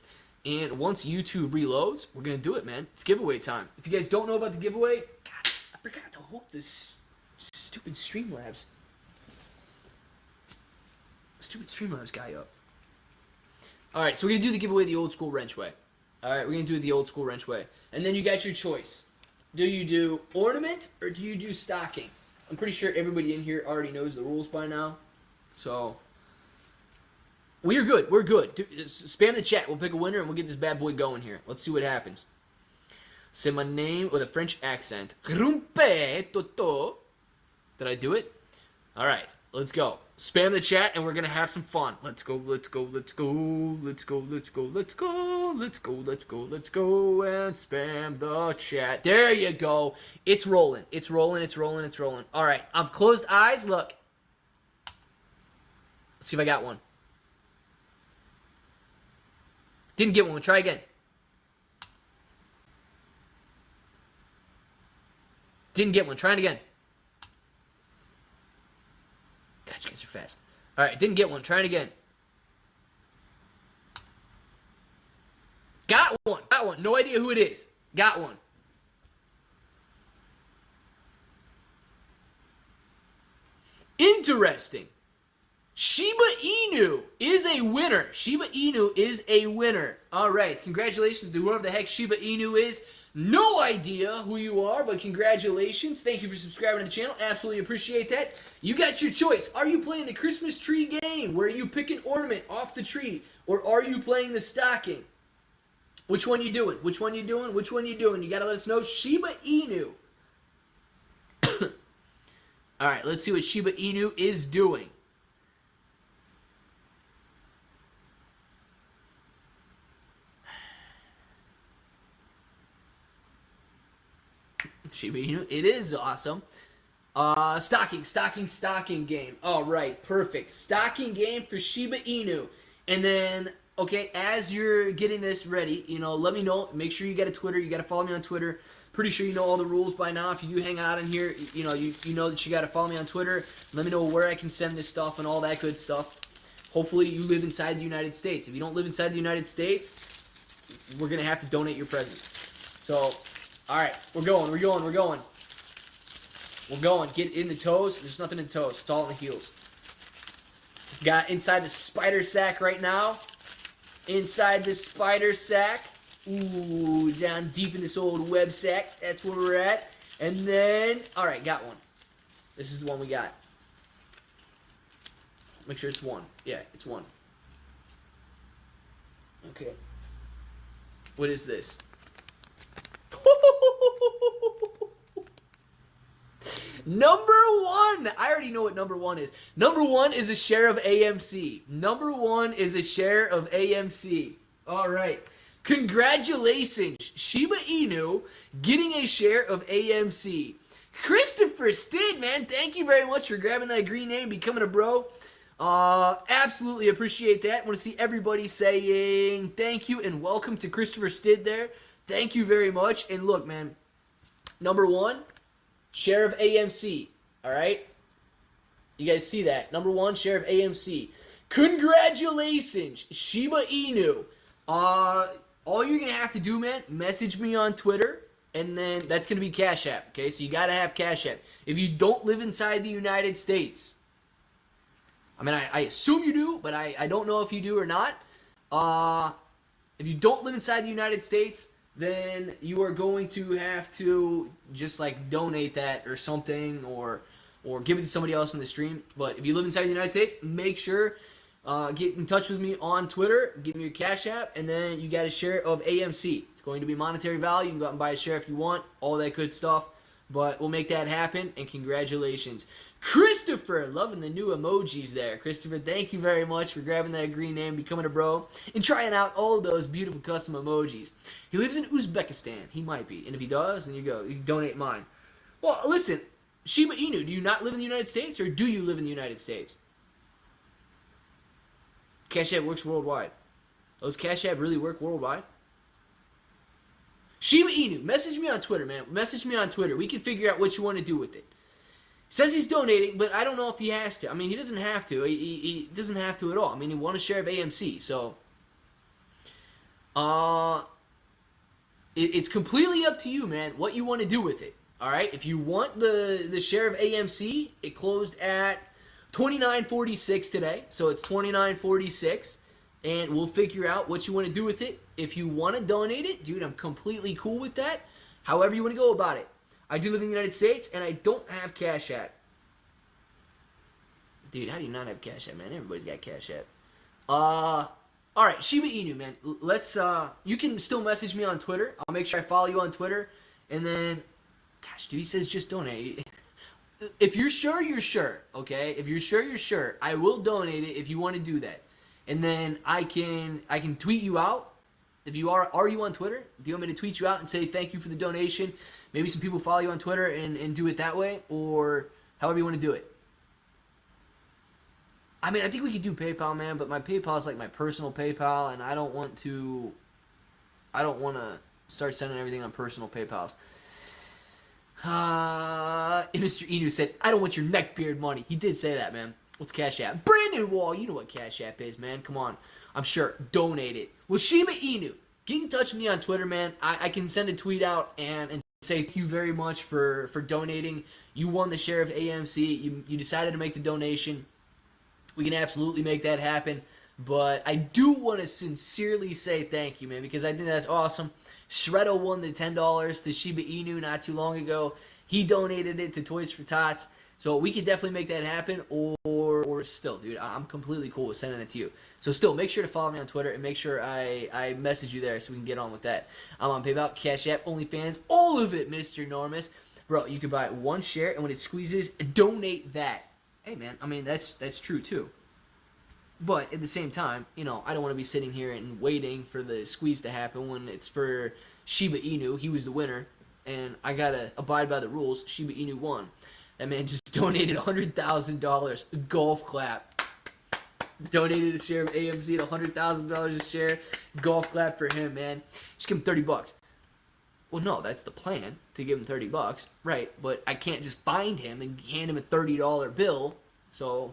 And once YouTube reloads, we're going to do it, man. It's giveaway time. If you guys don't know about the giveaway, God, I forgot to hook this stupid Streamlabs. Stupid Streamlabs guy up. All right, so we're going to do the giveaway the old school wrench way. All right, we're going to do it the old school wrench way. And then you got your choice. Do you do ornament or do you do stocking? I'm pretty sure everybody in here already knows the rules by now. So, we're good. We're good. Spam the chat. We'll pick a winner and we'll get this bad boy going here. Let's see what happens. Say my name with a French accent. Rumpe toto. Did I do it? All right. Let's go. Spam the chat and we're going to have some fun. Let's go. Let's go. Let's go. Let's go. Let's go. Let's go. Let's go. Let's go. Let's go. And spam the chat. There you go. It's rolling. It's rolling. It's rolling. It's rolling. All right. I'm closed eyes. Look. Let's see if I got one. Didn't get one. We'll try again. Didn't get one. Trying again. God, you guys are fast. All right, didn't get one. Trying again. Got one. Got one. No idea who it is. Got one. Interesting. Shiba Inu is a winner. Shiba Inu is a winner. All right. Congratulations to whoever the heck Shiba Inu is. No idea who you are, but congratulations. Thank you for subscribing to the channel. Absolutely appreciate that. You got your choice. Are you playing the Christmas tree game where you pick an ornament off the tree, or are you playing the stocking? Which one you doing? Which one you doing? Which one you doing? You got to let us know. Shiba Inu. All right, let's see what Shiba Inu is doing. Shiba Inu, it is awesome. Stocking game. All right, perfect. Stocking game for Shiba Inu. And then, okay, as you're getting this ready, let me know. Make sure you got a Twitter. You got to follow me on Twitter. Pretty sure you know all the rules by now. If you do hang out in here, you know that you got to follow me on Twitter. Let me know where I can send this stuff and all that good stuff. Hopefully you live inside the United States. If you don't live inside the United States, we're going to have to donate your present. So, all right, we're going. Get in the toes. There's nothing in the toes. It's all in the heels. Got inside the spider sack right now. Inside the spider sack. Ooh, down deep in this old web sack. That's where we're at. And then, all right, got one. This is the one we got. Make sure it's one. Yeah, it's one. Okay. What is this? Number one. I already know what number one is. Number one is a share of AMC. Number one is a share of AMC. All right. Congratulations, Shiba Inu, getting a share of AMC. Christopher Stid, man, thank you very much for grabbing that green name, becoming a bro. Absolutely appreciate that. Want to see everybody saying thank you and welcome to Christopher Stid there. Thank you very much. And look, man, number one, share of AMC. All right? You guys see that? Number 1, share of AMC. Congratulations, Shiba Inu. All you're going to have to do, man, message me on Twitter, and then that's going to be Cashapp, okay? So you got to have Cashapp. If you don't live inside the United States, I mean, I assume you do, but I don't know if you do or not. If you don't live inside the United States, then you are going to have to just like donate that or something, or give it to somebody else in the stream. But if you live inside the United States, make sure get in touch with me on Twitter, give me your Cash App, and then you got a share of AMC. It's going to be monetary value. You can go out and buy a share if you want, all that good stuff. But we'll make that happen, and congratulations. Christopher, loving the new emojis there. Christopher, thank you very much for grabbing that green name, becoming a bro, and trying out all those beautiful custom emojis. He lives in Uzbekistan. He might be. And if he does, then you go. You can donate mine. Well, listen, Shiba Inu, do you not live in the United States, or do you live in the United States? Cash App works worldwide. Those Cash App really work worldwide? Shiba Inu, message me on Twitter, man. Message me on Twitter. We can figure out what you want to do with it. Says he's donating, but I don't know if he has to. I mean, he doesn't have to. He doesn't have to at all. I mean, he won a share of AMC, so it's completely up to you, man, what you want to do with it. All right? If you want the share of AMC, it closed at $29.46 today, so it's $29.46, and we'll figure out what you want to do with it. If you want to donate it, dude, I'm completely cool with that. However you want to go about it. I do live in the United States, and I don't have Cash App. Dude, how do you not have Cash App, man? Everybody's got Cash App. All right, Shiba Inu, man. Let's, you can still message me on Twitter. I'll make sure I follow you on Twitter. And then, gosh, dude, he says just donate. If you're sure, you're sure, okay? If you're sure, you're sure. I will donate it if you want to do that. And then I can tweet you out. If you are you on Twitter? Do you want me to tweet you out and say thank you for the donation? Maybe some people follow you on Twitter and do it that way, or however you want to do it. I mean, I think we could do PayPal, man, but my PayPal is like my personal PayPal, and I don't want to start sending everything on personal PayPals. Mr. Inu said, I don't want your neckbeard money. He did say that, man. What's Cash App? Brandon Wall, you know what Cash App is, man. Come on. I'm sure. Donate it. Well, Shiba Inu, get in touch with me on Twitter, man. I can send a tweet out and say thank you very much for donating. You won the share of AMC. You decided to make the donation. We can absolutely make that happen. But I do want to sincerely say thank you, man, because I think that's awesome. Shreddo won the $10 to Shiba Inu not too long ago. He donated it to Toys for Tots. So we could definitely make that happen, or still, dude, I'm completely cool with sending it to you. So still, make sure to follow me on Twitter and make sure I message you there so we can get on with that. I'm on PayPal, Cash App, OnlyFans, all of it, Mr. Enormous. Bro, you can buy one share, and when it squeezes, donate that. Hey, man, I mean, that's true, too. But at the same time, you know, I don't want to be sitting here and waiting for the squeeze to happen when it's for Shiba Inu. He was the winner, and I got to abide by the rules. Shiba Inu won. That man just donated $100,000. Golf clap. Donated a share of AMC at $100,000 a share. Golf clap for him, man. Just give him $30. Well, no, that's the plan, to give him $30, right? But I can't just find him and hand him a $30 bill. So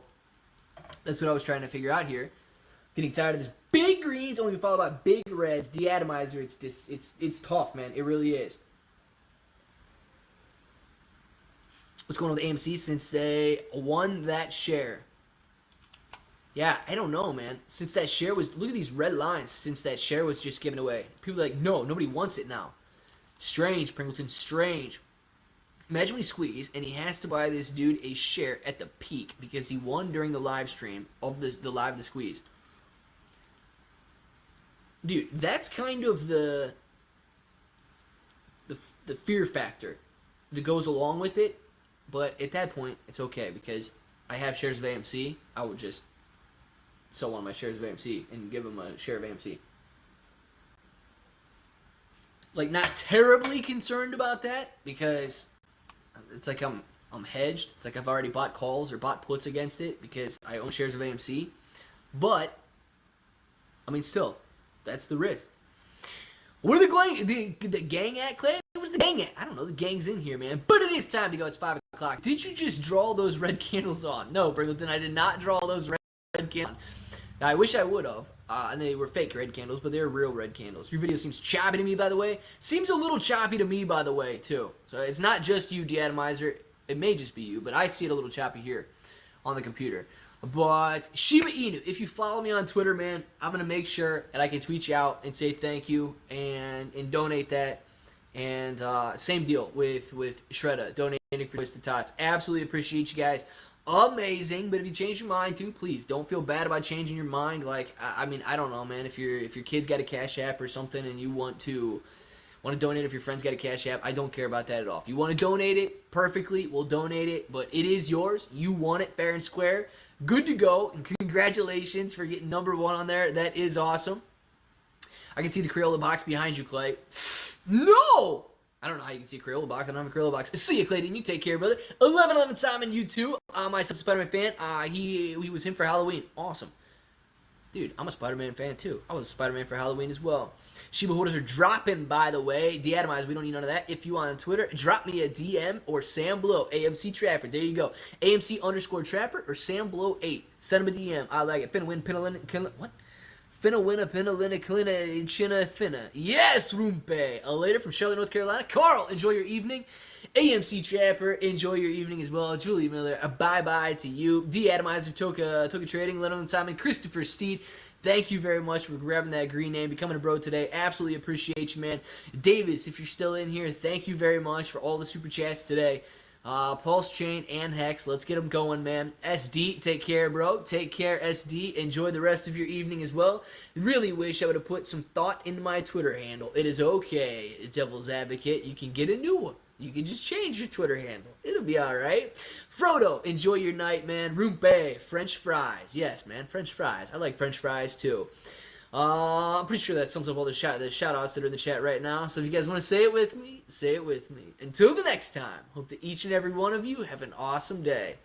that's what I was trying to figure out here. Getting tired of this big greens, only followed by big reds. Deatomizer, it's tough, man. It really is. What's going on with AMC since they won that share? Yeah, I don't know, man. Since that share was... Look at these red lines since that share was just given away. People are like, no, nobody wants it now. Strange, Pringleton, strange. Imagine when he squeezed, and he has to buy this dude a share at the peak because he won during the live stream of the live the squeeze. Dude, that's kind of the fear factor that goes along with it. But at that point, it's okay because I have shares of AMC. I would just sell one of my shares of AMC and give him a share of AMC. Like, not terribly concerned about that because it's like I'm hedged. It's like I've already bought calls or bought puts against it because I own shares of AMC. But, I mean, still, that's the risk. Where the gang at, Clay? Where's the gang at? I don't know. The gang's in here, man. But it is time to go. It's 5 o'clock. Did you just draw those red candles on? No, Briggleton, I did not draw those red candles. I wish I would have. And they were fake red candles, but they're real red candles. Your video seems choppy to me, by the way. Seems a little choppy to me, by the way, too. So it's not just you, Deatomizer. It may just be you, but I see it a little choppy here on the computer. But Shiba Inu, if you follow me on Twitter, man, I'm going to make sure that I can tweet you out and say thank you and donate that. And same deal with Shredda, donating for Twisted Tots. Absolutely appreciate you guys. Amazing. But if you change your mind too, please don't feel bad about changing your mind. Like, I mean, I don't know, man. If your kid's got a Cash App or something and you want to donate, if your friend's got a Cash App, I don't care about that at all. If you want to donate it, perfectly, we'll donate it. But it is yours. You want it fair and square. Good to go. And congratulations for getting #1 on there. That is awesome. I can see the Crayola box behind you, Clay. No! I don't know how you can see a Crayola box. I don't have a Crayola box. See you, Clayton. You take care, brother. 1111 Simon, you too. Myself, a Spider-Man fan. He was him for Halloween. Awesome. Dude, I'm a Spider-Man fan too. I was a Spider-Man for Halloween as well. Shiba holders are dropping, by the way. Deatomize, we don't need none of that. If you on Twitter, drop me a DM or Sam Blow, AMC Trapper. There you go. AMC_Trapper or Sam Blow 8. Send him a DM. I like it. Finna win, what? Finna win a Pinalina, Kalina, China, Finna. Yes, Rumpe. A later from Charlotte, North Carolina. Carl, enjoy your evening. AMC Trapper, enjoy your evening as well. Julie Miller, a bye-bye to you. Deatomizer, Toka Trading, Lennon Simon, Christopher Steed. Thank you very much for grabbing that green name, becoming a bro today. Absolutely appreciate you, man. Davis, if you're still in here, thank you very much for all the super chats today. Pulse Chain and Hex, let's get them going, man. SD, take care, bro. Take care, SD. Enjoy the rest of your evening as well. Really wish I would have put some thought into my Twitter handle. It is okay, Devil's Advocate. You can get a new one. You can just change your Twitter handle. It'll be alright. Frodo, enjoy your night, man. Rumpe, French fries. Yes, man, French fries. I like French fries, too. I'm pretty sure that sums up all the shout-outs that are in the chat right now. So if you guys want to say it with me, say it with me. Until the next time, hope that each and every one of you have an awesome day.